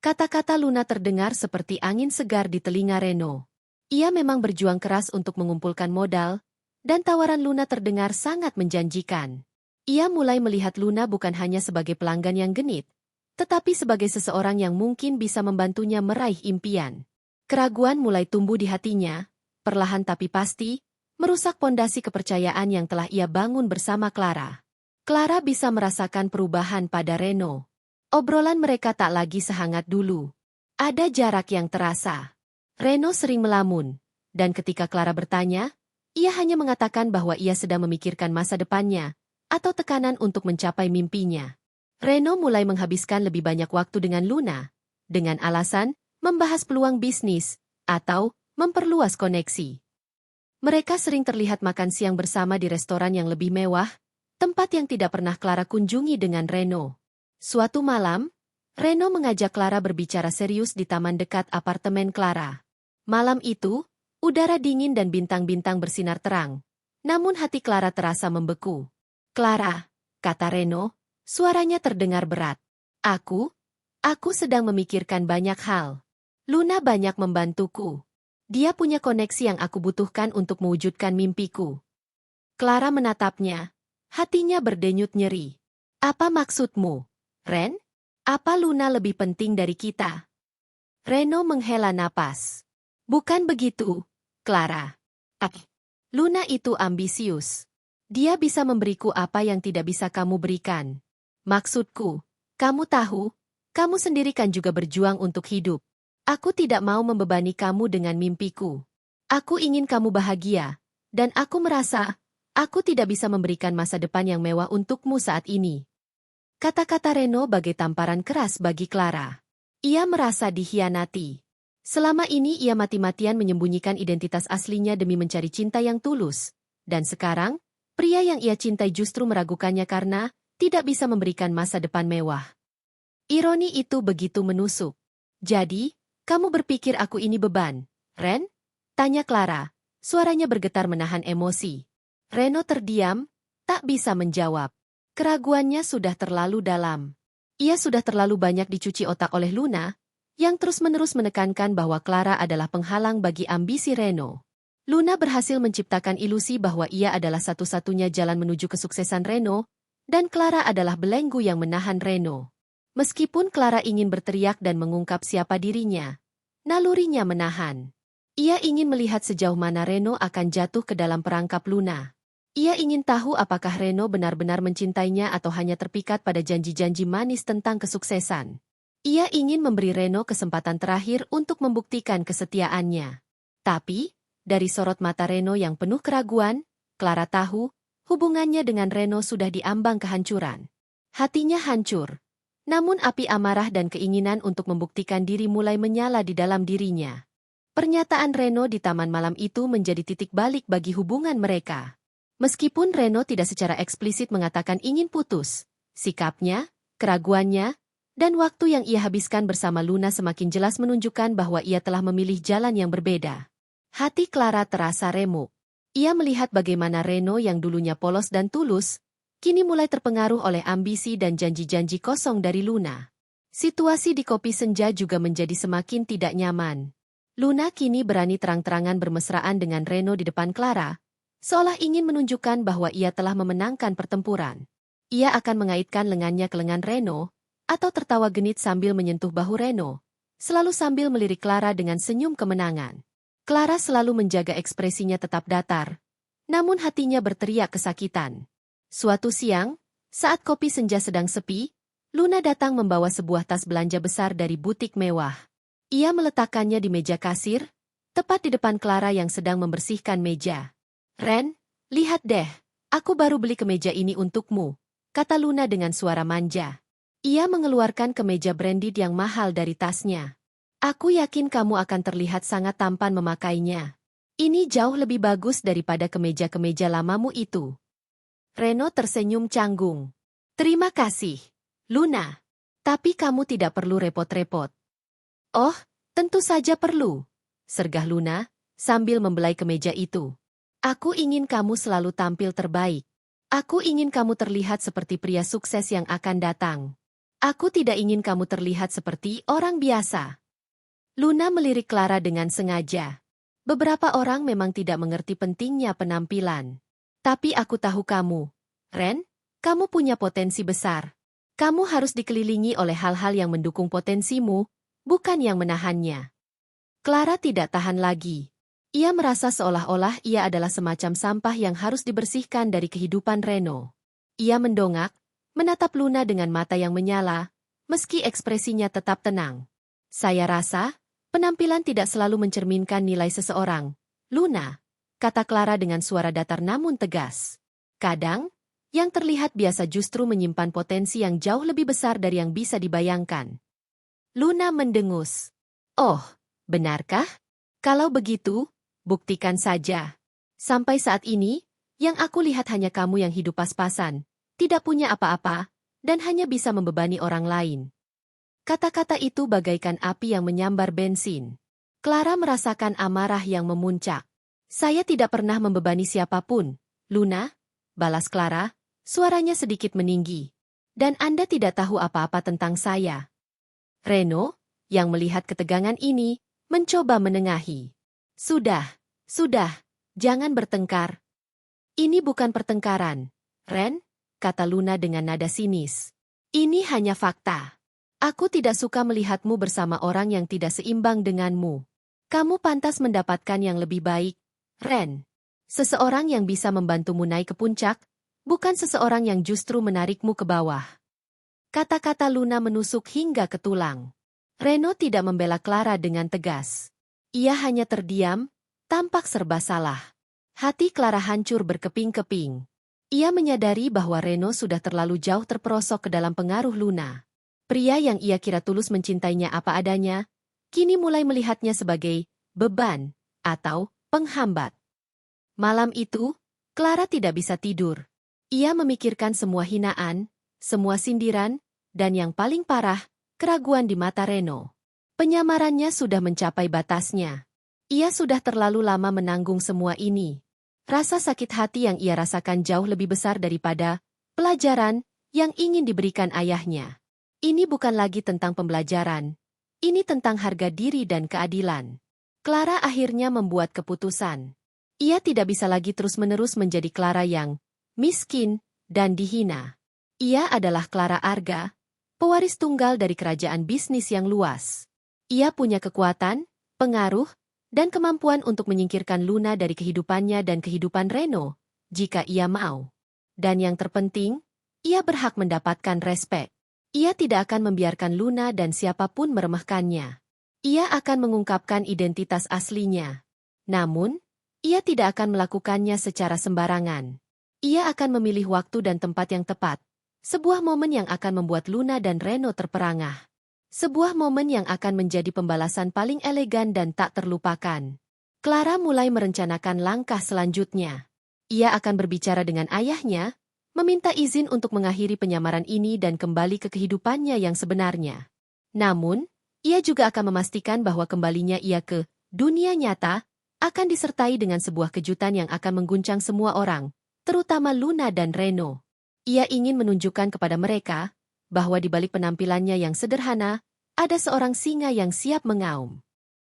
Kata-kata Luna terdengar seperti angin segar di telinga Reno. Ia memang berjuang keras untuk mengumpulkan modal, dan tawaran Luna terdengar sangat menjanjikan. Ia mulai melihat Luna bukan hanya sebagai pelanggan yang genit, tetapi sebagai seseorang yang mungkin bisa membantunya meraih impian. Keraguan mulai tumbuh di hatinya, perlahan tapi pasti, merusak pondasi kepercayaan yang telah ia bangun bersama Clara. Clara bisa merasakan perubahan pada Reno. Obrolan mereka tak lagi sehangat dulu. Ada jarak yang terasa. Reno sering melamun, dan ketika Clara bertanya, ia hanya mengatakan bahwa ia sedang memikirkan masa depannya, atau tekanan untuk mencapai mimpinya. Reno mulai menghabiskan lebih banyak waktu dengan Luna, dengan alasan membahas peluang bisnis, atau memperluas koneksi. Mereka sering terlihat makan siang bersama di restoran yang lebih mewah, tempat yang tidak pernah Clara kunjungi dengan Reno. Suatu malam, Reno mengajak Clara berbicara serius di taman dekat apartemen Clara. Malam itu, udara dingin dan bintang-bintang bersinar terang, namun hati Clara terasa membeku. "Clara," kata Reno, suaranya terdengar berat. Aku sedang memikirkan banyak hal. Luna banyak membantuku. Dia punya koneksi yang aku butuhkan untuk mewujudkan mimpiku." Clara menatapnya, hatinya berdenyut nyeri. "Apa maksudmu, Ren? Apa Luna lebih penting dari kita?" Reno menghela napas. "Bukan begitu, Clara. Luna itu ambisius. Dia bisa memberiku apa yang tidak bisa kamu berikan. Maksudku, kamu tahu, kamu sendiri kan juga berjuang untuk hidup. Aku tidak mau membebani kamu dengan mimpiku. Aku ingin kamu bahagia, dan aku merasa, aku tidak bisa memberikan masa depan yang mewah untukmu saat ini." Kata-kata Reno bagai tamparan keras bagi Clara. Ia merasa dikhianati. Selama ini ia mati-matian menyembunyikan identitas aslinya demi mencari cinta yang tulus. Dan sekarang, pria yang ia cintai justru meragukannya karena tidak bisa memberikan masa depan mewah. Ironi itu begitu menusuk. "Jadi, kamu berpikir aku ini beban, Ren?" tanya Clara. Suaranya bergetar menahan emosi. Reno terdiam, tak bisa menjawab. Keraguannya sudah terlalu dalam. Ia sudah terlalu banyak dicuci otak oleh Luna, yang terus-menerus menekankan bahwa Clara adalah penghalang bagi ambisi Reno. Luna berhasil menciptakan ilusi bahwa ia adalah satu-satunya jalan menuju kesuksesan Reno, dan Clara adalah belenggu yang menahan Reno. Meskipun Clara ingin berteriak dan mengungkap siapa dirinya, nalurinya menahan. Ia ingin melihat sejauh mana Reno akan jatuh ke dalam perangkap Luna. Ia ingin tahu apakah Reno benar-benar mencintainya atau hanya terpikat pada janji-janji manis tentang kesuksesan. Ia ingin memberi Reno kesempatan terakhir untuk membuktikan kesetiaannya. Tapi, dari sorot mata Reno yang penuh keraguan, Clara tahu, hubungannya dengan Reno sudah diambang kehancuran. Hatinya hancur. Namun api amarah dan keinginan untuk membuktikan diri mulai menyala di dalam dirinya. Pernyataan Reno di taman malam itu menjadi titik balik bagi hubungan mereka. Meskipun Reno tidak secara eksplisit mengatakan ingin putus, sikapnya, keraguannya, dan waktu yang ia habiskan bersama Luna semakin jelas menunjukkan bahwa ia telah memilih jalan yang berbeda. Hati Clara terasa remuk. Ia melihat bagaimana Reno yang dulunya polos dan tulus, kini mulai terpengaruh oleh ambisi dan janji-janji kosong dari Luna. Situasi di kopi senja juga menjadi semakin tidak nyaman. Luna kini berani terang-terangan bermesraan dengan Reno di depan Clara, seolah ingin menunjukkan bahwa ia telah memenangkan pertempuran. Ia akan mengaitkan lengannya ke lengan Reno, atau tertawa genit sambil menyentuh bahu Reno, selalu sambil melirik Clara dengan senyum kemenangan. Clara selalu menjaga ekspresinya tetap datar, namun hatinya berteriak kesakitan. Suatu siang, saat kopi senja sedang sepi, Luna datang membawa sebuah tas belanja besar dari butik mewah. Ia meletakkannya di meja kasir, tepat di depan Clara yang sedang membersihkan meja. "Ren, lihat deh, aku baru beli kemeja ini untukmu," kata Luna dengan suara manja. Ia mengeluarkan kemeja branded yang mahal dari tasnya. "Aku yakin kamu akan terlihat sangat tampan memakainya. Ini jauh lebih bagus daripada kemeja-kemeja lamamu itu." Reno tersenyum canggung. "Terima kasih, Luna. Tapi kamu tidak perlu repot-repot." "Oh, tentu saja perlu," sergah Luna, sambil membelai kemeja itu. "Aku ingin kamu selalu tampil terbaik. Aku ingin kamu terlihat seperti pria sukses yang akan datang. Aku tidak ingin kamu terlihat seperti orang biasa." Luna melirik Clara dengan sengaja. Beberapa orang memang tidak mengerti pentingnya penampilan. Tapi aku tahu kamu, Ren, kamu punya potensi besar. Kamu harus dikelilingi oleh hal-hal yang mendukung potensimu, bukan yang menahannya. Clara tidak tahan lagi. Ia merasa seolah-olah ia adalah semacam sampah yang harus dibersihkan dari kehidupan Reno. Ia mendongak, menatap Luna dengan mata yang menyala, meski ekspresinya tetap tenang. "Saya rasa, penampilan tidak selalu mencerminkan nilai seseorang, Luna," kata Clara dengan suara datar namun tegas. "Kadang, yang terlihat biasa justru menyimpan potensi yang jauh lebih besar dari yang bisa dibayangkan." Luna mendengus. "Oh, benarkah? Kalau begitu, buktikan saja. Sampai saat ini, yang aku lihat hanya kamu yang hidup pas-pasan, tidak punya apa-apa, dan hanya bisa membebani orang lain." Kata-kata itu bagaikan api yang menyambar bensin. Clara merasakan amarah yang memuncak. "Saya tidak pernah membebani siapapun, Luna," balas Clara, suaranya sedikit meninggi. "Dan Anda tidak tahu apa-apa tentang saya." Reno, yang melihat ketegangan ini, mencoba menengahi. Sudah, jangan bertengkar." "Ini bukan pertengkaran, Ren," kata Luna dengan nada sinis. "Ini hanya fakta. Aku tidak suka melihatmu bersama orang yang tidak seimbang denganmu. Kamu pantas mendapatkan yang lebih baik, Ren. Seseorang yang bisa membantumu naik ke puncak, bukan seseorang yang justru menarikmu ke bawah." Kata-kata Luna menusuk hingga ke tulang. Reno tidak membela Clara dengan tegas. Ia hanya terdiam, tampak serba salah. Hati Clara hancur berkeping-keping. Ia menyadari bahwa Reno sudah terlalu jauh terperosok ke dalam pengaruh Luna. Pria yang ia kira tulus mencintainya apa adanya, kini mulai melihatnya sebagai beban atau penghambat. Malam itu, Clara tidak bisa tidur. Ia memikirkan semua hinaan, semua sindiran, dan yang paling parah, keraguan di mata Reno. Penyamarannya sudah mencapai batasnya. Ia sudah terlalu lama menanggung semua ini. Rasa sakit hati yang ia rasakan jauh lebih besar daripada pelajaran yang ingin diberikan ayahnya. Ini bukan lagi tentang pembelajaran. Ini tentang harga diri dan keadilan. Clara akhirnya membuat keputusan. Ia tidak bisa lagi terus-menerus menjadi Clara yang miskin dan dihina. Ia adalah Clara Arga, pewaris tunggal dari kerajaan bisnis yang luas. Ia punya kekuatan, pengaruh, dan kemampuan untuk menyingkirkan Luna dari kehidupannya dan kehidupan Reno, jika ia mau. Dan yang terpenting, ia berhak mendapatkan respek. Ia tidak akan membiarkan Luna dan siapapun meremehkannya. Ia akan mengungkapkan identitas aslinya. Namun, ia tidak akan melakukannya secara sembarangan. Ia akan memilih waktu dan tempat yang tepat. Sebuah momen yang akan membuat Luna dan Reno terperangah. Sebuah momen yang akan menjadi pembalasan paling elegan dan tak terlupakan. Clara mulai merencanakan langkah selanjutnya. Ia akan berbicara dengan ayahnya, meminta izin untuk mengakhiri penyamaran ini dan kembali ke kehidupannya yang sebenarnya. Namun, ia juga akan memastikan bahwa kembalinya ia ke dunia nyata akan disertai dengan sebuah kejutan yang akan mengguncang semua orang, terutama Luna dan Reno. Ia ingin menunjukkan kepada mereka bahwa di balik penampilannya yang sederhana, ada seorang singa yang siap mengaum.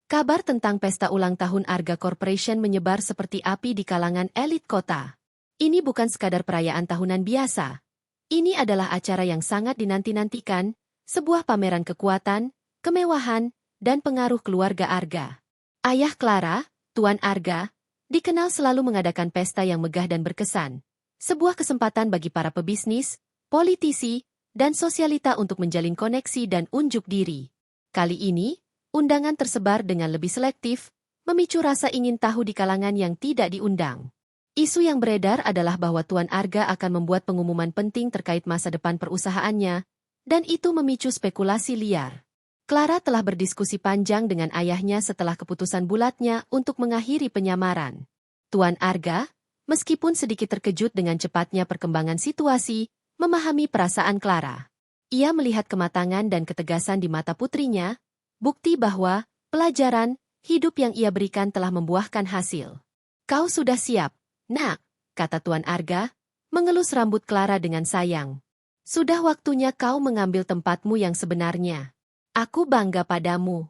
Kabar tentang pesta ulang tahun Arga Corporation menyebar seperti api di kalangan elit kota. Ini bukan sekadar perayaan tahunan biasa. Ini adalah acara yang sangat dinanti-nantikan, sebuah pameran kekuatan, kemewahan, dan pengaruh keluarga Arga. Ayah Clara, Tuan Arga, dikenal selalu mengadakan pesta yang megah dan berkesan. Sebuah kesempatan bagi para pebisnis, politisi, dan sosialita untuk menjalin koneksi dan unjuk diri. Kali ini, undangan tersebar dengan lebih selektif, memicu rasa ingin tahu di kalangan yang tidak diundang. Isu yang beredar adalah bahwa Tuan Arga akan membuat pengumuman penting terkait masa depan perusahaannya, dan itu memicu spekulasi liar. Clara telah berdiskusi panjang dengan ayahnya setelah keputusan bulatnya untuk mengakhiri penyamaran. Tuan Arga, meskipun sedikit terkejut dengan cepatnya perkembangan situasi, memahami perasaan Clara. Ia melihat kematangan dan ketegasan di mata putrinya, bukti bahwa pelajaran hidup yang ia berikan telah membuahkan hasil. "Kau sudah siap, Nak," kata Tuan Arga, mengelus rambut Clara dengan sayang. "Sudah waktunya kau mengambil tempatmu yang sebenarnya. Aku bangga padamu."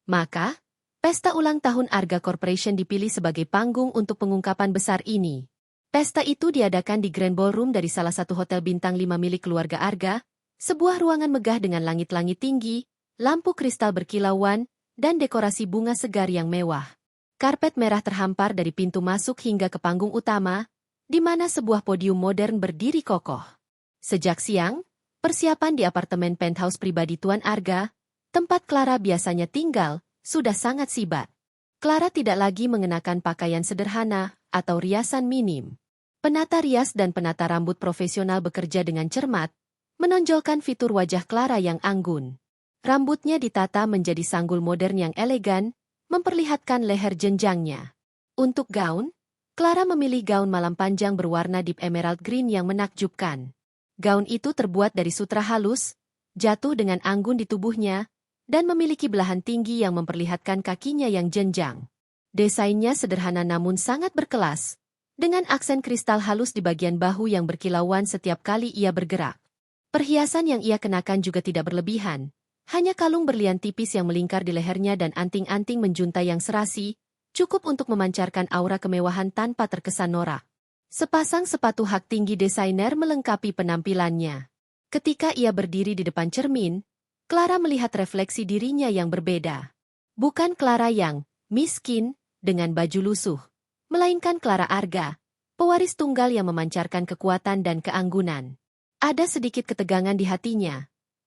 Maka, pesta ulang tahun Arga Corporation dipilih sebagai panggung untuk pengungkapan besar ini. Pesta itu diadakan di Grand Ballroom dari salah satu hotel bintang 5 milik keluarga Arga, sebuah ruangan megah dengan langit-langit tinggi, lampu kristal berkilauan, dan dekorasi bunga segar yang mewah. Karpet merah terhampar dari pintu masuk hingga ke panggung utama, di mana sebuah podium modern berdiri kokoh. Sejak siang, persiapan di apartemen penthouse pribadi Tuan Arga, tempat Clara biasanya tinggal, sudah sangat sibat. Clara tidak lagi mengenakan pakaian sederhana atau riasan minim. Penata rias dan penata rambut profesional bekerja dengan cermat, menonjolkan fitur wajah Clara yang anggun. Rambutnya ditata menjadi sanggul modern yang elegan, memperlihatkan leher jenjangnya. Untuk gaun, Clara memilih gaun malam panjang berwarna deep emerald green yang menakjubkan. Gaun itu terbuat dari sutra halus, jatuh dengan anggun di tubuhnya, dan memiliki belahan tinggi yang memperlihatkan kakinya yang jenjang. Desainnya sederhana namun sangat berkelas, dengan aksen kristal halus di bagian bahu yang berkilauan setiap kali ia bergerak. Perhiasan yang ia kenakan juga tidak berlebihan, hanya kalung berlian tipis yang melingkar di lehernya dan anting-anting menjuntai yang serasi, cukup untuk memancarkan aura kemewahan tanpa terkesan norak. Sepasang sepatu hak tinggi desainer melengkapi penampilannya. Ketika ia berdiri di depan cermin, Clara melihat refleksi dirinya yang berbeda. Bukan Clara yang miskin, dengan baju lusuh, melainkan Clara Arga, pewaris tunggal yang memancarkan kekuatan dan keanggunan. Ada sedikit ketegangan di hatinya,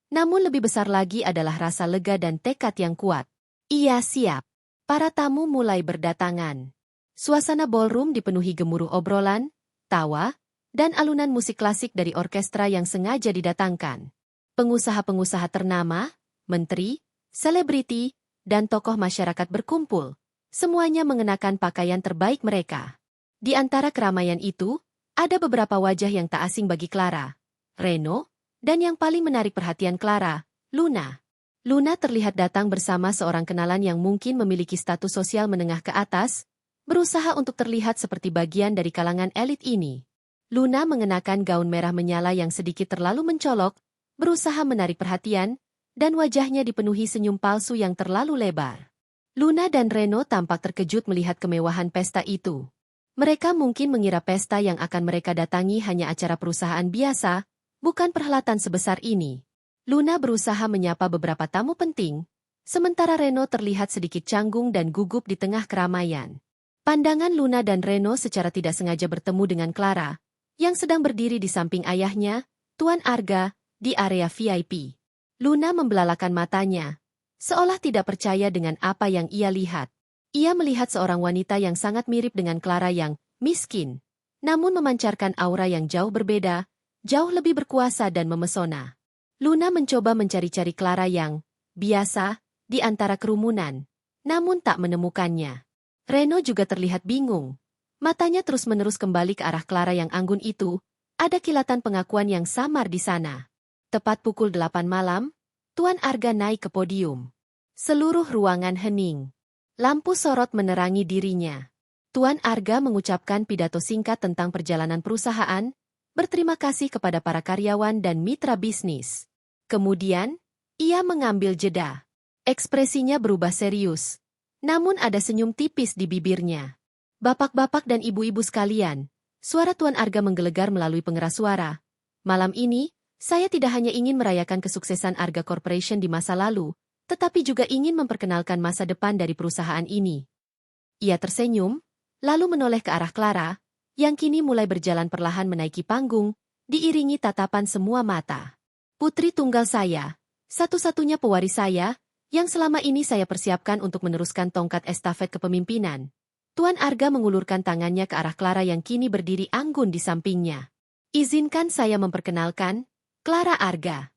namun lebih besar lagi adalah rasa lega dan tekad yang kuat. Ia siap. Para tamu mulai berdatangan. Suasana ballroom dipenuhi gemuruh obrolan, tawa, dan alunan musik klasik dari orkestra yang sengaja didatangkan. Pengusaha-pengusaha ternama, menteri, selebriti, dan tokoh masyarakat berkumpul. Semuanya mengenakan pakaian terbaik mereka. Di antara keramaian itu, ada beberapa wajah yang tak asing bagi Clara, Reno, dan yang paling menarik perhatian Clara, Luna. Luna terlihat datang bersama seorang kenalan yang mungkin memiliki status sosial menengah ke atas, berusaha untuk terlihat seperti bagian dari kalangan elit ini. Luna mengenakan gaun merah menyala yang sedikit terlalu mencolok, berusaha menarik perhatian, dan wajahnya dipenuhi senyum palsu yang terlalu lebar. Luna dan Reno tampak terkejut melihat kemewahan pesta itu. Mereka mungkin mengira pesta yang akan mereka datangi hanya acara perusahaan biasa, bukan perhelatan sebesar ini. Luna berusaha menyapa beberapa tamu penting, sementara Reno terlihat sedikit canggung dan gugup di tengah keramaian. Pandangan Luna dan Reno secara tidak sengaja bertemu dengan Clara, yang sedang berdiri di samping ayahnya, Tuan Arga, di area VIP. Luna membelalakan matanya, seolah tidak percaya dengan apa yang ia lihat. Ia melihat seorang wanita yang sangat mirip dengan Clara yang miskin, namun memancarkan aura yang jauh berbeda, jauh lebih berkuasa dan memesona. Luna mencoba mencari-cari Clara yang biasa di antara kerumunan, namun tak menemukannya. Reno juga terlihat bingung. Matanya terus-menerus kembali ke arah Clara yang anggun itu, ada kilatan pengakuan yang samar di sana. Tepat pukul 8 malam, Tuan Arga naik ke podium. Seluruh ruangan hening. Lampu sorot menerangi dirinya. Tuan Arga mengucapkan pidato singkat tentang perjalanan perusahaan, berterima kasih kepada para karyawan dan mitra bisnis. Kemudian, ia mengambil jeda. Ekspresinya berubah serius. Namun ada senyum tipis di bibirnya. Bapak-bapak dan ibu-ibu sekalian, suara Tuan Arga menggelegar melalui pengeras suara. Malam ini, saya tidak hanya ingin merayakan kesuksesan Arga Corporation di masa lalu, tetapi juga ingin memperkenalkan masa depan dari perusahaan ini. Ia tersenyum, lalu menoleh ke arah Clara, yang kini mulai berjalan perlahan menaiki panggung, diiringi tatapan semua mata. Putri tunggal saya, satu-satunya pewaris saya, yang selama ini saya persiapkan untuk meneruskan tongkat estafet kepemimpinan. Tuan Arga mengulurkan tangannya ke arah Clara yang kini berdiri anggun di sampingnya. Izinkan saya memperkenalkan, Clara Arga.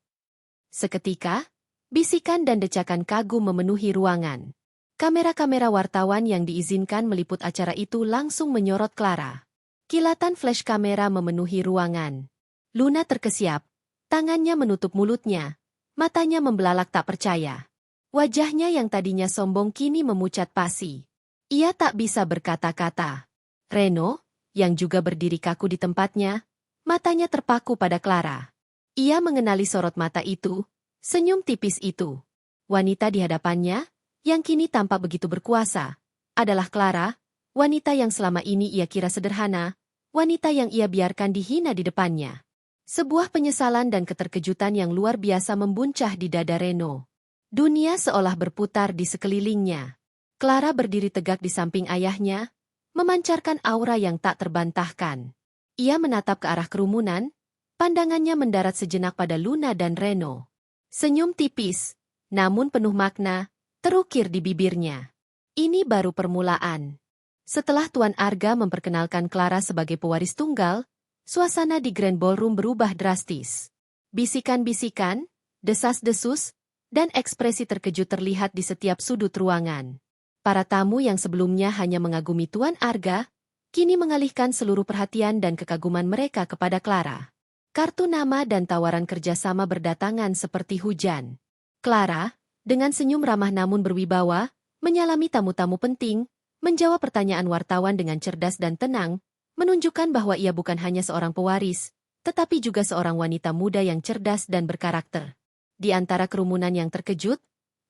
Seketika, bisikan dan decakan kagum memenuhi ruangan. Kamera-kamera wartawan yang diizinkan meliput acara itu langsung menyorot Clara. Kilatan flash kamera memenuhi ruangan. Luna terkesiap, tangannya menutup mulutnya, matanya membelalak tak percaya. Wajahnya yang tadinya sombong kini memucat pasi. Ia tak bisa berkata-kata. Reno, yang juga berdiri kaku di tempatnya, matanya terpaku pada Clara. Ia mengenali sorot mata itu, senyum tipis itu. Wanita di hadapannya, yang kini tampak begitu berkuasa, adalah Clara, wanita yang selama ini ia kira sederhana, wanita yang ia biarkan dihina di depannya. Sebuah penyesalan dan keterkejutan yang luar biasa membuncah di dada Reno. Dunia seolah berputar di sekelilingnya. Clara berdiri tegak di samping ayahnya, memancarkan aura yang tak terbantahkan. Ia menatap ke arah kerumunan, pandangannya mendarat sejenak pada Luna dan Reno. Senyum tipis, namun penuh makna, terukir di bibirnya. Ini baru permulaan. Setelah Tuan Arga memperkenalkan Clara sebagai pewaris tunggal, suasana di Grand Ballroom berubah drastis. Bisikan-bisikan, desas-desus, dan ekspresi terkejut terlihat di setiap sudut ruangan. Para tamu yang sebelumnya hanya mengagumi Tuan Arga, kini mengalihkan seluruh perhatian dan kekaguman mereka kepada Clara. Kartu nama dan tawaran kerjasama berdatangan seperti hujan. Clara, dengan senyum ramah namun berwibawa, menyalami tamu-tamu penting, menjawab pertanyaan wartawan dengan cerdas dan tenang, menunjukkan bahwa ia bukan hanya seorang pewaris, tetapi juga seorang wanita muda yang cerdas dan berkarakter. Di antara kerumunan yang terkejut,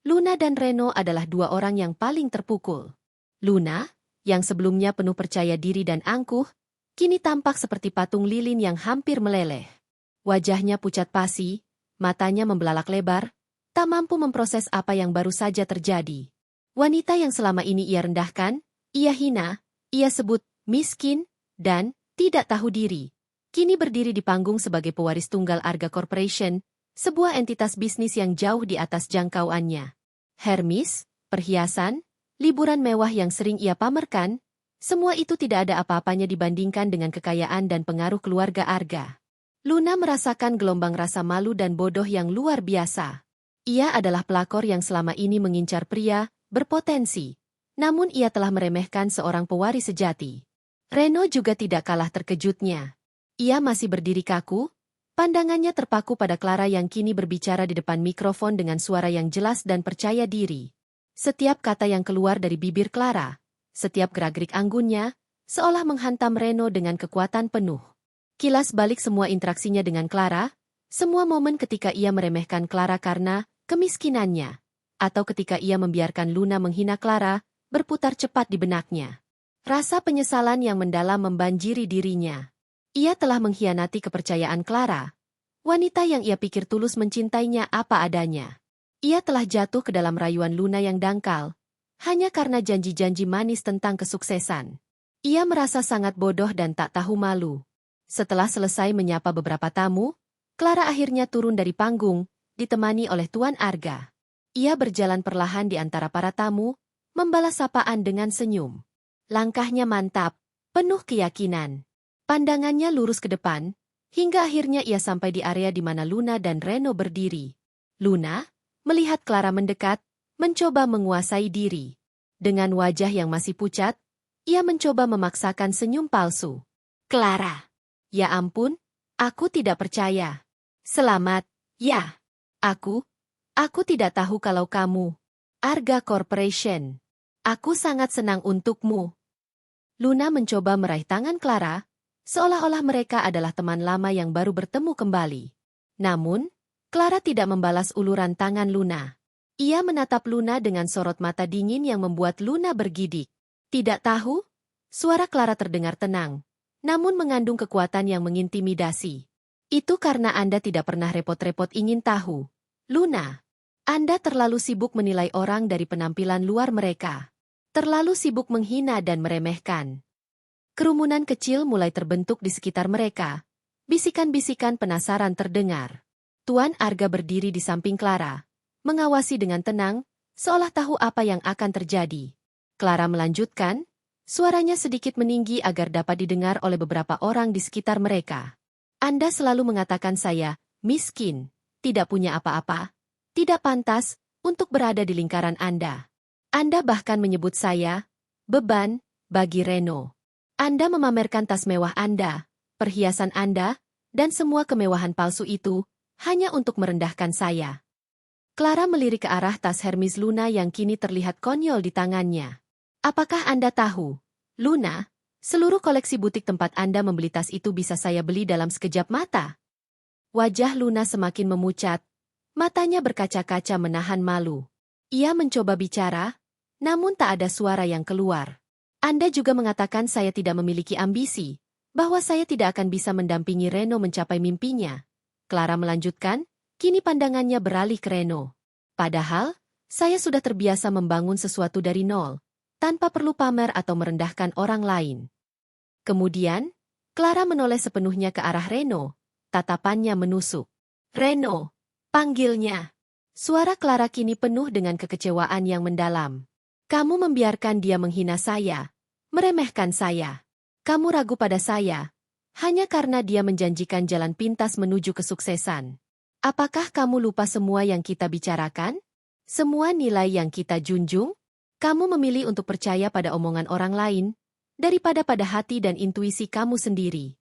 Luna dan Reno adalah dua orang yang paling terpukul. Luna, yang sebelumnya penuh percaya diri dan angkuh, kini tampak seperti patung lilin yang hampir meleleh. Wajahnya pucat pasi, matanya membelalak lebar, tak mampu memproses apa yang baru saja terjadi. Wanita yang selama ini ia rendahkan, ia hina, ia sebut miskin, dan tidak tahu diri, kini berdiri di panggung sebagai pewaris tunggal Arga Corporation, sebuah entitas bisnis yang jauh di atas jangkauannya. Hermes, perhiasan, liburan mewah yang sering ia pamerkan, semua itu tidak ada apa-apanya dibandingkan dengan kekayaan dan pengaruh keluarga Arga. Luna merasakan gelombang rasa malu dan bodoh yang luar biasa. Ia adalah pelakor yang selama ini mengincar pria berpotensi, namun ia telah meremehkan seorang pewaris sejati. Reno juga tidak kalah terkejutnya. Ia masih berdiri kaku, pandangannya terpaku pada Clara yang kini berbicara di depan mikrofon dengan suara yang jelas dan percaya diri. Setiap kata yang keluar dari bibir Clara, setiap gerak-gerik anggunnya, seolah menghantam Reno dengan kekuatan penuh. Kilas balik semua interaksinya dengan Clara, semua momen ketika ia meremehkan Clara karena kemiskinannya, atau ketika ia membiarkan Luna menghina Clara, berputar cepat di benaknya. Rasa penyesalan yang mendalam membanjiri dirinya. Ia telah mengkhianati kepercayaan Clara, wanita yang ia pikir tulus mencintainya apa adanya. Ia telah jatuh ke dalam rayuan Luna yang dangkal, hanya karena janji-janji manis tentang kesuksesan. Ia merasa sangat bodoh dan tak tahu malu. Setelah selesai menyapa beberapa tamu, Clara akhirnya turun dari panggung, ditemani oleh Tuan Arga. Ia berjalan perlahan di antara para tamu, membalas sapaan dengan senyum. Langkahnya mantap, penuh keyakinan. Pandangannya lurus ke depan, hingga akhirnya ia sampai di area di mana Luna dan Reno berdiri. Luna, melihat Clara mendekat, mencoba menguasai diri. Dengan wajah yang masih pucat, ia mencoba memaksakan senyum palsu. Clara. Ya ampun, aku tidak percaya. Selamat, ya. Aku tidak tahu kalau kamu. Arga Corporation. Aku sangat senang untukmu. Luna mencoba meraih tangan Clara, seolah-olah mereka adalah teman lama yang baru bertemu kembali. Namun, Clara tidak membalas uluran tangan Luna. Ia menatap Luna dengan sorot mata dingin yang membuat Luna bergidik. Tidak tahu? Suara Clara terdengar tenang, namun mengandung kekuatan yang mengintimidasi. Itu karena Anda tidak pernah repot-repot ingin tahu. Luna, Anda terlalu sibuk menilai orang dari penampilan luar mereka. Terlalu sibuk menghina dan meremehkan. Kerumunan kecil mulai terbentuk di sekitar mereka. Bisikan-bisikan penasaran terdengar. Tuan Arga berdiri di samping Clara, mengawasi dengan tenang, seolah tahu apa yang akan terjadi. Clara melanjutkan, suaranya sedikit meninggi agar dapat didengar oleh beberapa orang di sekitar mereka. Anda selalu mengatakan saya, miskin, tidak punya apa-apa, tidak pantas, untuk berada di lingkaran Anda. Anda bahkan menyebut saya, beban, bagi Reno. Anda memamerkan tas mewah Anda, perhiasan Anda, dan semua kemewahan palsu itu, hanya untuk merendahkan saya. Clara melirik ke arah tas Hermes Luna yang kini terlihat konyol di tangannya. Apakah Anda tahu, Luna, seluruh koleksi butik tempat Anda membeli tas itu bisa saya beli dalam sekejap mata? Wajah Luna semakin memucat, matanya berkaca-kaca menahan malu. Ia mencoba bicara, namun tak ada suara yang keluar. Anda juga mengatakan saya tidak memiliki ambisi, bahwa saya tidak akan bisa mendampingi Reno mencapai mimpinya. Clara melanjutkan, kini pandangannya beralih ke Reno. Padahal, saya sudah terbiasa membangun sesuatu dari nol, tanpa perlu pamer atau merendahkan orang lain. Kemudian, Clara menoleh sepenuhnya ke arah Reno, tatapannya menusuk. Reno, panggilnya. Suara Clara kini penuh dengan kekecewaan yang mendalam. Kamu membiarkan dia menghina saya, meremehkan saya. Kamu ragu pada saya, hanya karena dia menjanjikan jalan pintas menuju kesuksesan. Apakah kamu lupa semua yang kita bicarakan? Semua nilai yang kita junjung? Kamu memilih untuk percaya pada omongan orang lain, daripada pada hati dan intuisi kamu sendiri.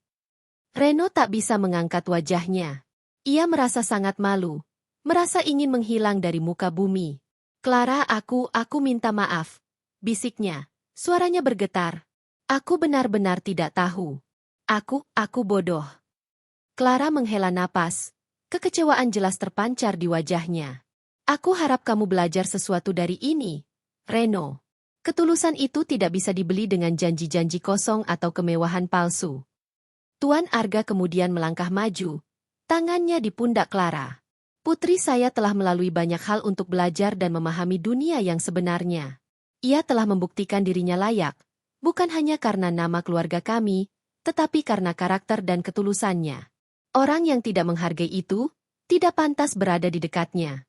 Reno tak bisa mengangkat wajahnya. Ia merasa sangat malu, merasa ingin menghilang dari muka bumi. Clara, aku minta maaf. Bisiknya, suaranya bergetar. Aku benar-benar tidak tahu. Aku bodoh. Clara menghela napas, kekecewaan jelas terpancar di wajahnya. Aku harap kamu belajar sesuatu dari ini. Reno, ketulusan itu tidak bisa dibeli dengan janji-janji kosong atau kemewahan palsu. Tuan Arga kemudian melangkah maju, tangannya di pundak Clara. Putri saya telah melalui banyak hal untuk belajar dan memahami dunia yang sebenarnya. Ia telah membuktikan dirinya layak, bukan hanya karena nama keluarga kami, tetapi karena karakter dan ketulusannya. Orang yang tidak menghargai itu, tidak pantas berada di dekatnya.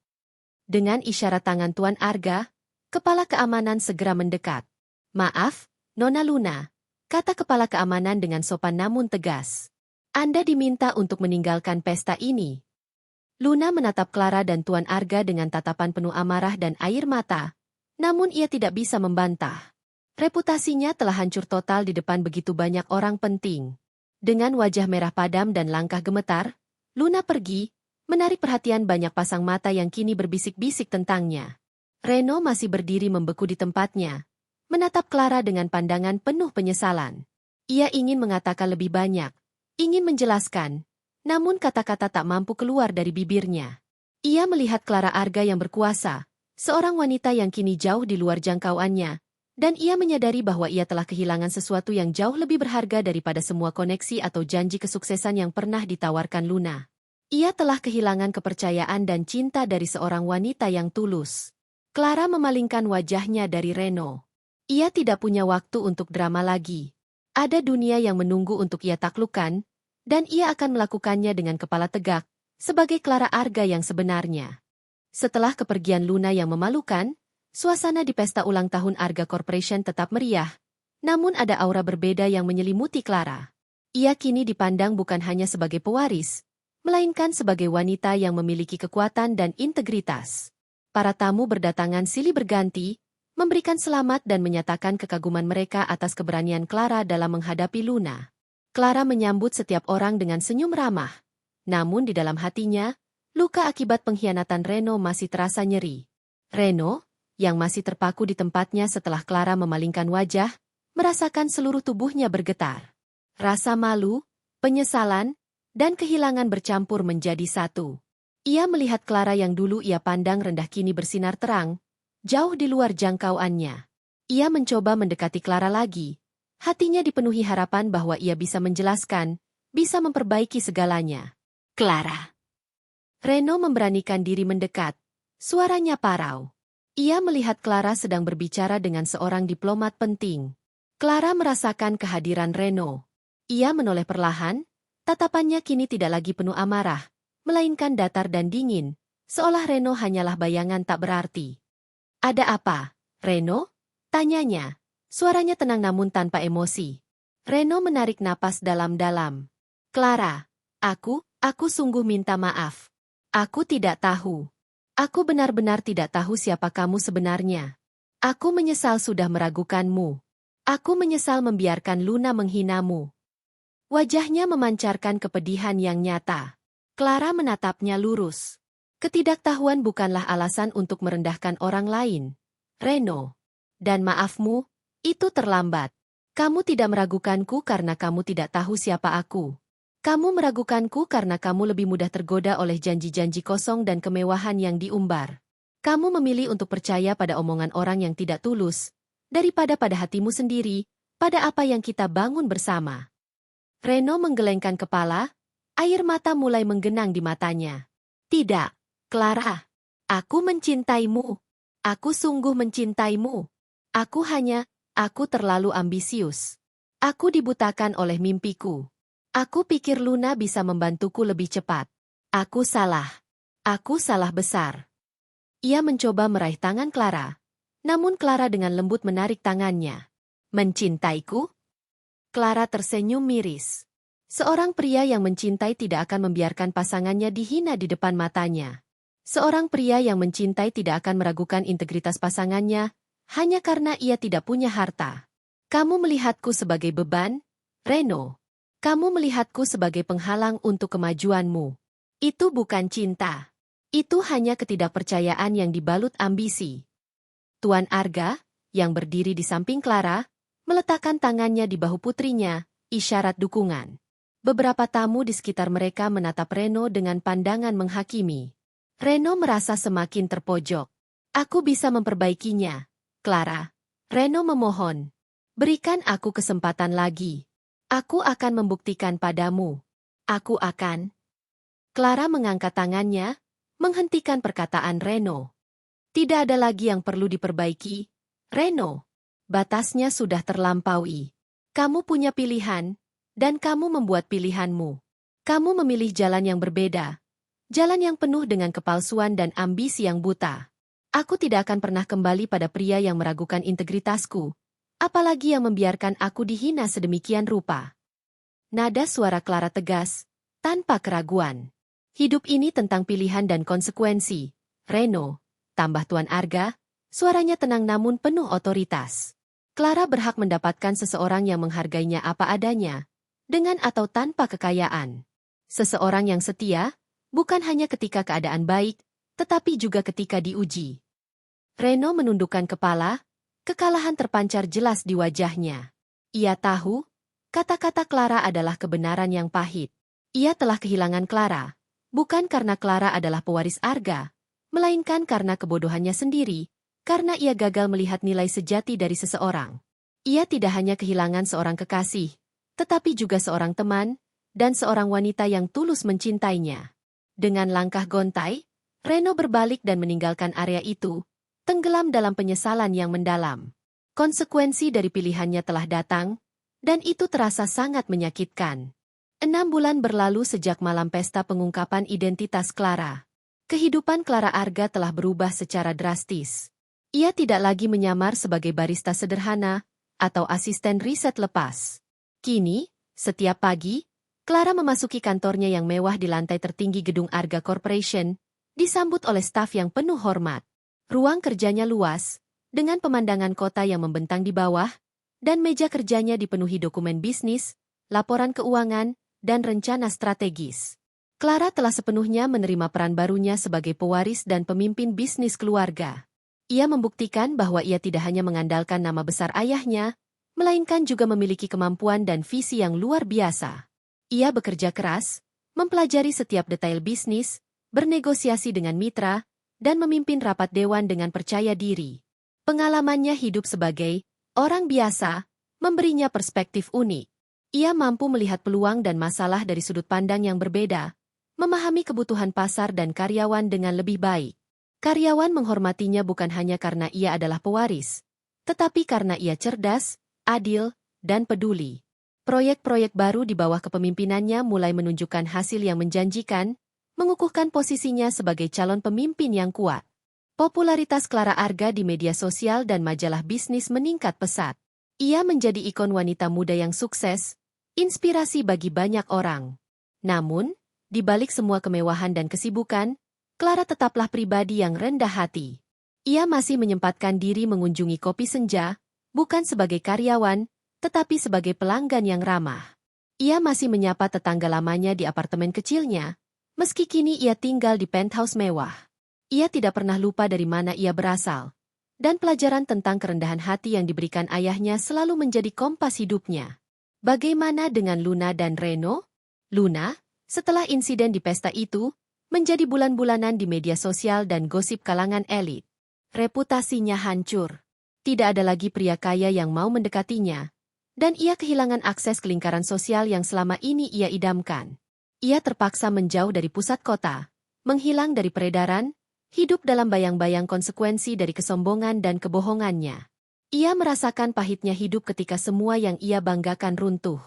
Dengan isyarat tangan Tuan Arga, Kepala Keamanan segera mendekat. Maaf, Nona Luna, kata Kepala Keamanan dengan sopan namun tegas. Anda diminta untuk meninggalkan pesta ini. Luna menatap Clara dan Tuan Arga dengan tatapan penuh amarah dan air mata, namun ia tidak bisa membantah. Reputasinya telah hancur total di depan begitu banyak orang penting. Dengan wajah merah padam dan langkah gemetar, Luna pergi, menarik perhatian banyak pasang mata yang kini berbisik-bisik tentangnya. Reno masih berdiri membeku di tempatnya, menatap Clara dengan pandangan penuh penyesalan. Ia ingin mengatakan lebih banyak, ingin menjelaskan, namun kata-kata tak mampu keluar dari bibirnya. Ia melihat Clara Arga yang berkuasa, seorang wanita yang kini jauh di luar jangkauannya, dan ia menyadari bahwa ia telah kehilangan sesuatu yang jauh lebih berharga daripada semua koneksi atau janji kesuksesan yang pernah ditawarkan Luna. Ia telah kehilangan kepercayaan dan cinta dari seorang wanita yang tulus. Clara memalingkan wajahnya dari Reno. Ia tidak punya waktu untuk drama lagi. Ada dunia yang menunggu untuk ia taklukkan, dan ia akan melakukannya dengan kepala tegak, sebagai Clara Arga yang sebenarnya. Setelah kepergian Luna yang memalukan, suasana di pesta ulang tahun Arga Corporation tetap meriah, namun ada aura berbeda yang menyelimuti Clara. Ia kini dipandang bukan hanya sebagai pewaris, melainkan sebagai wanita yang memiliki kekuatan dan integritas. Para tamu berdatangan silih berganti, memberikan selamat dan menyatakan kekaguman mereka atas keberanian Clara dalam menghadapi Luna. Clara menyambut setiap orang dengan senyum ramah. Namun di dalam hatinya, luka akibat pengkhianatan Reno masih terasa nyeri. Reno, yang masih terpaku di tempatnya setelah Clara memalingkan wajah, merasakan seluruh tubuhnya bergetar. Rasa malu, penyesalan, dan kehilangan bercampur menjadi satu. Ia melihat Clara yang dulu ia pandang rendah kini bersinar terang, jauh di luar jangkauannya. Ia mencoba mendekati Clara lagi. Hatinya dipenuhi harapan bahwa ia bisa menjelaskan, bisa memperbaiki segalanya. Clara. Reno memberanikan diri mendekat. Suaranya parau. Ia melihat Clara sedang berbicara dengan seorang diplomat penting. Clara merasakan kehadiran Reno. Ia menoleh perlahan, tatapannya kini tidak lagi penuh amarah, melainkan datar dan dingin, seolah Reno hanyalah bayangan tak berarti. Ada apa, Reno? Tanyanya. Suaranya tenang namun tanpa emosi. Reno menarik napas dalam-dalam. Clara, aku sungguh minta maaf. Aku tidak tahu. Aku benar-benar tidak tahu siapa kamu sebenarnya. Aku menyesal sudah meragukanmu. Aku menyesal membiarkan Luna menghinamu. Wajahnya memancarkan kepedihan yang nyata. Clara menatapnya lurus. Ketidaktahuan bukanlah alasan untuk merendahkan orang lain, Reno. Dan maafmu, itu terlambat. Kamu tidak meragukanku karena kamu tidak tahu siapa aku. Kamu meragukanku karena kamu lebih mudah tergoda oleh janji-janji kosong dan kemewahan yang diumbar. Kamu memilih untuk percaya pada omongan orang yang tidak tulus, daripada pada hatimu sendiri, pada apa yang kita bangun bersama. Reno menggelengkan kepala, air mata mulai menggenang di matanya. Tidak, Clara. Aku mencintaimu. Aku sungguh mencintaimu. Aku terlalu ambisius. Aku dibutakan oleh mimpiku. Aku pikir Luna bisa membantuku lebih cepat. Aku salah. Aku salah besar. Ia mencoba meraih tangan Clara. Namun Clara dengan lembut menarik tangannya. Mencintaiku? Clara tersenyum miris. Seorang pria yang mencintai tidak akan membiarkan pasangannya dihina di depan matanya. Seorang pria yang mencintai tidak akan meragukan integritas pasangannya, hanya karena ia tidak punya harta. Kamu melihatku sebagai beban, Reno. Kamu melihatku sebagai penghalang untuk kemajuanmu. Itu bukan cinta. Itu hanya ketidakpercayaan yang dibalut ambisi. Tuan Arga, yang berdiri di samping Clara, meletakkan tangannya di bahu putrinya, isyarat dukungan. Beberapa tamu di sekitar mereka menatap Reno dengan pandangan menghakimi. Reno merasa semakin terpojok. Aku bisa memperbaikinya, Clara. Reno memohon. Berikan aku kesempatan lagi. Aku akan membuktikan padamu. Aku akan. Clara mengangkat tangannya, menghentikan perkataan Reno. Tidak ada lagi yang perlu diperbaiki, Reno. Batasnya sudah terlampaui. Kamu punya pilihan, dan kamu membuat pilihanmu. Kamu memilih jalan yang berbeda. Jalan yang penuh dengan kepalsuan dan ambisi yang buta. Aku tidak akan pernah kembali pada pria yang meragukan integritasku. Apalagi yang membiarkan aku dihina sedemikian rupa. Nada suara Clara tegas, tanpa keraguan. Hidup ini tentang pilihan dan konsekuensi. Reno, tambah Tuan Arga, suaranya tenang namun penuh otoritas. Clara berhak mendapatkan seseorang yang menghargainya apa adanya, dengan atau tanpa kekayaan. Seseorang yang setia, bukan hanya ketika keadaan baik, tetapi juga ketika diuji. Reno menundukkan kepala, kekalahan terpancar jelas di wajahnya. Ia tahu, kata-kata Clara adalah kebenaran yang pahit. Ia telah kehilangan Clara, bukan karena Clara adalah pewaris Arga, melainkan karena kebodohannya sendiri, karena ia gagal melihat nilai sejati dari seseorang. Ia tidak hanya kehilangan seorang kekasih, tetapi juga seorang teman, dan seorang wanita yang tulus mencintainya. Dengan langkah gontai, Reno berbalik dan meninggalkan area itu, tenggelam dalam penyesalan yang mendalam. Konsekuensi dari pilihannya telah datang, dan itu terasa sangat menyakitkan. 6 bulan berlalu sejak malam pesta pengungkapan identitas Clara. Kehidupan Clara Arga telah berubah secara drastis. Ia tidak lagi menyamar sebagai barista sederhana atau asisten riset lepas. Kini, setiap pagi, Clara memasuki kantornya yang mewah di lantai tertinggi gedung Arga Corporation, disambut oleh staf yang penuh hormat. Ruang kerjanya luas, dengan pemandangan kota yang membentang di bawah, dan meja kerjanya dipenuhi dokumen bisnis, laporan keuangan, dan rencana strategis. Clara telah sepenuhnya menerima peran barunya sebagai pewaris dan pemimpin bisnis keluarga. Ia membuktikan bahwa ia tidak hanya mengandalkan nama besar ayahnya, melainkan juga memiliki kemampuan dan visi yang luar biasa. Ia bekerja keras, mempelajari setiap detail bisnis, bernegosiasi dengan mitra, dan memimpin rapat dewan dengan percaya diri. Pengalamannya hidup sebagai orang biasa memberinya perspektif unik. Ia mampu melihat peluang dan masalah dari sudut pandang yang berbeda, memahami kebutuhan pasar dan karyawan dengan lebih baik. Karyawan menghormatinya bukan hanya karena ia adalah pewaris, tetapi karena ia cerdas, adil, dan peduli. Proyek-proyek baru di bawah kepemimpinannya mulai menunjukkan hasil yang menjanjikan, mengukuhkan posisinya sebagai calon pemimpin yang kuat. Popularitas Clara Arga di media sosial dan majalah bisnis meningkat pesat. Ia menjadi ikon wanita muda yang sukses, inspirasi bagi banyak orang. Namun, di balik semua kemewahan dan kesibukan, Clara tetaplah pribadi yang rendah hati. Ia masih menyempatkan diri mengunjungi kopi senja, bukan sebagai karyawan, tetapi sebagai pelanggan yang ramah. Ia masih menyapa tetangga lamanya di apartemen kecilnya, meski kini ia tinggal di penthouse mewah. Ia tidak pernah lupa dari mana ia berasal, dan pelajaran tentang kerendahan hati yang diberikan ayahnya selalu menjadi kompas hidupnya. Bagaimana dengan Luna dan Reno? Luna, setelah insiden di pesta itu, menjadi bulan-bulanan di media sosial dan gosip kalangan elit. Reputasinya hancur. Tidak ada lagi pria kaya yang mau mendekatinya, dan ia kehilangan akses ke lingkaran sosial yang selama ini ia idamkan. Ia terpaksa menjauh dari pusat kota, menghilang dari peredaran, hidup dalam bayang-bayang konsekuensi dari kesombongan dan kebohongannya. Ia merasakan pahitnya hidup ketika semua yang ia banggakan runtuh.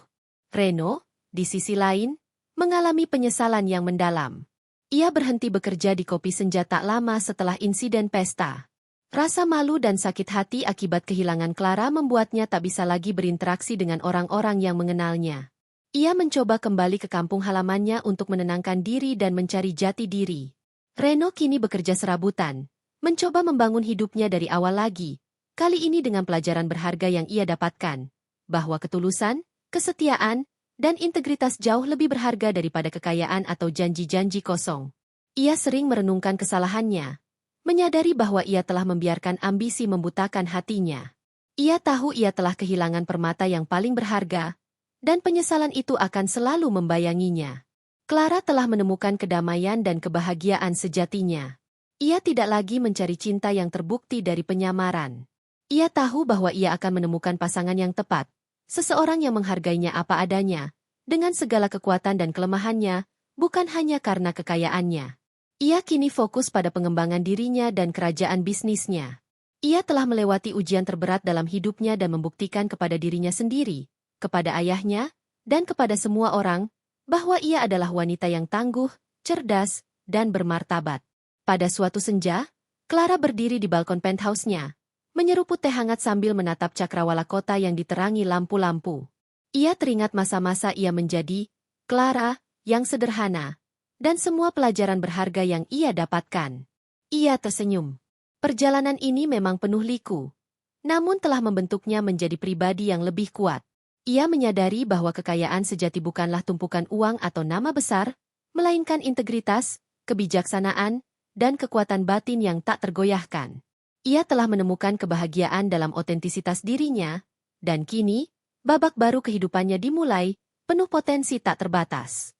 Reno, di sisi lain, mengalami penyesalan yang mendalam. Ia berhenti bekerja di kopi senja tak lama setelah insiden pesta. Rasa malu dan sakit hati akibat kehilangan Clara membuatnya tak bisa lagi berinteraksi dengan orang-orang yang mengenalnya. Ia mencoba kembali ke kampung halamannya untuk menenangkan diri dan mencari jati diri. Reno kini bekerja serabutan, mencoba membangun hidupnya dari awal lagi, kali ini dengan pelajaran berharga yang ia dapatkan, bahwa ketulusan, kesetiaan, dan integritas jauh lebih berharga daripada kekayaan atau janji-janji kosong. Ia sering merenungkan kesalahannya, menyadari bahwa ia telah membiarkan ambisi membutakan hatinya. Ia tahu ia telah kehilangan permata yang paling berharga, dan penyesalan itu akan selalu membayanginya. Clara telah menemukan kedamaian dan kebahagiaan sejatinya. Ia tidak lagi mencari cinta yang terbukti dari penyamaran. Ia tahu bahwa ia akan menemukan pasangan yang tepat, seseorang yang menghargainya apa adanya, dengan segala kekuatan dan kelemahannya, bukan hanya karena kekayaannya. Ia kini fokus pada pengembangan dirinya dan kerajaan bisnisnya. Ia telah melewati ujian terberat dalam hidupnya dan membuktikan kepada dirinya sendiri, kepada ayahnya, dan kepada semua orang, bahwa ia adalah wanita yang tangguh, cerdas, dan bermartabat. Pada suatu senja, Clara berdiri di balkon penthouse-nya, menyeruput teh hangat sambil menatap cakrawala kota yang diterangi lampu-lampu. Ia teringat masa-masa ia menjadi Clara yang sederhana, dan semua pelajaran berharga yang ia dapatkan. Ia tersenyum. Perjalanan ini memang penuh liku, namun telah membentuknya menjadi pribadi yang lebih kuat. Ia menyadari bahwa kekayaan sejati bukanlah tumpukan uang atau nama besar, melainkan integritas, kebijaksanaan, dan kekuatan batin yang tak tergoyahkan. Ia telah menemukan kebahagiaan dalam otentisitas dirinya, dan kini, babak baru kehidupannya dimulai, penuh potensi tak terbatas.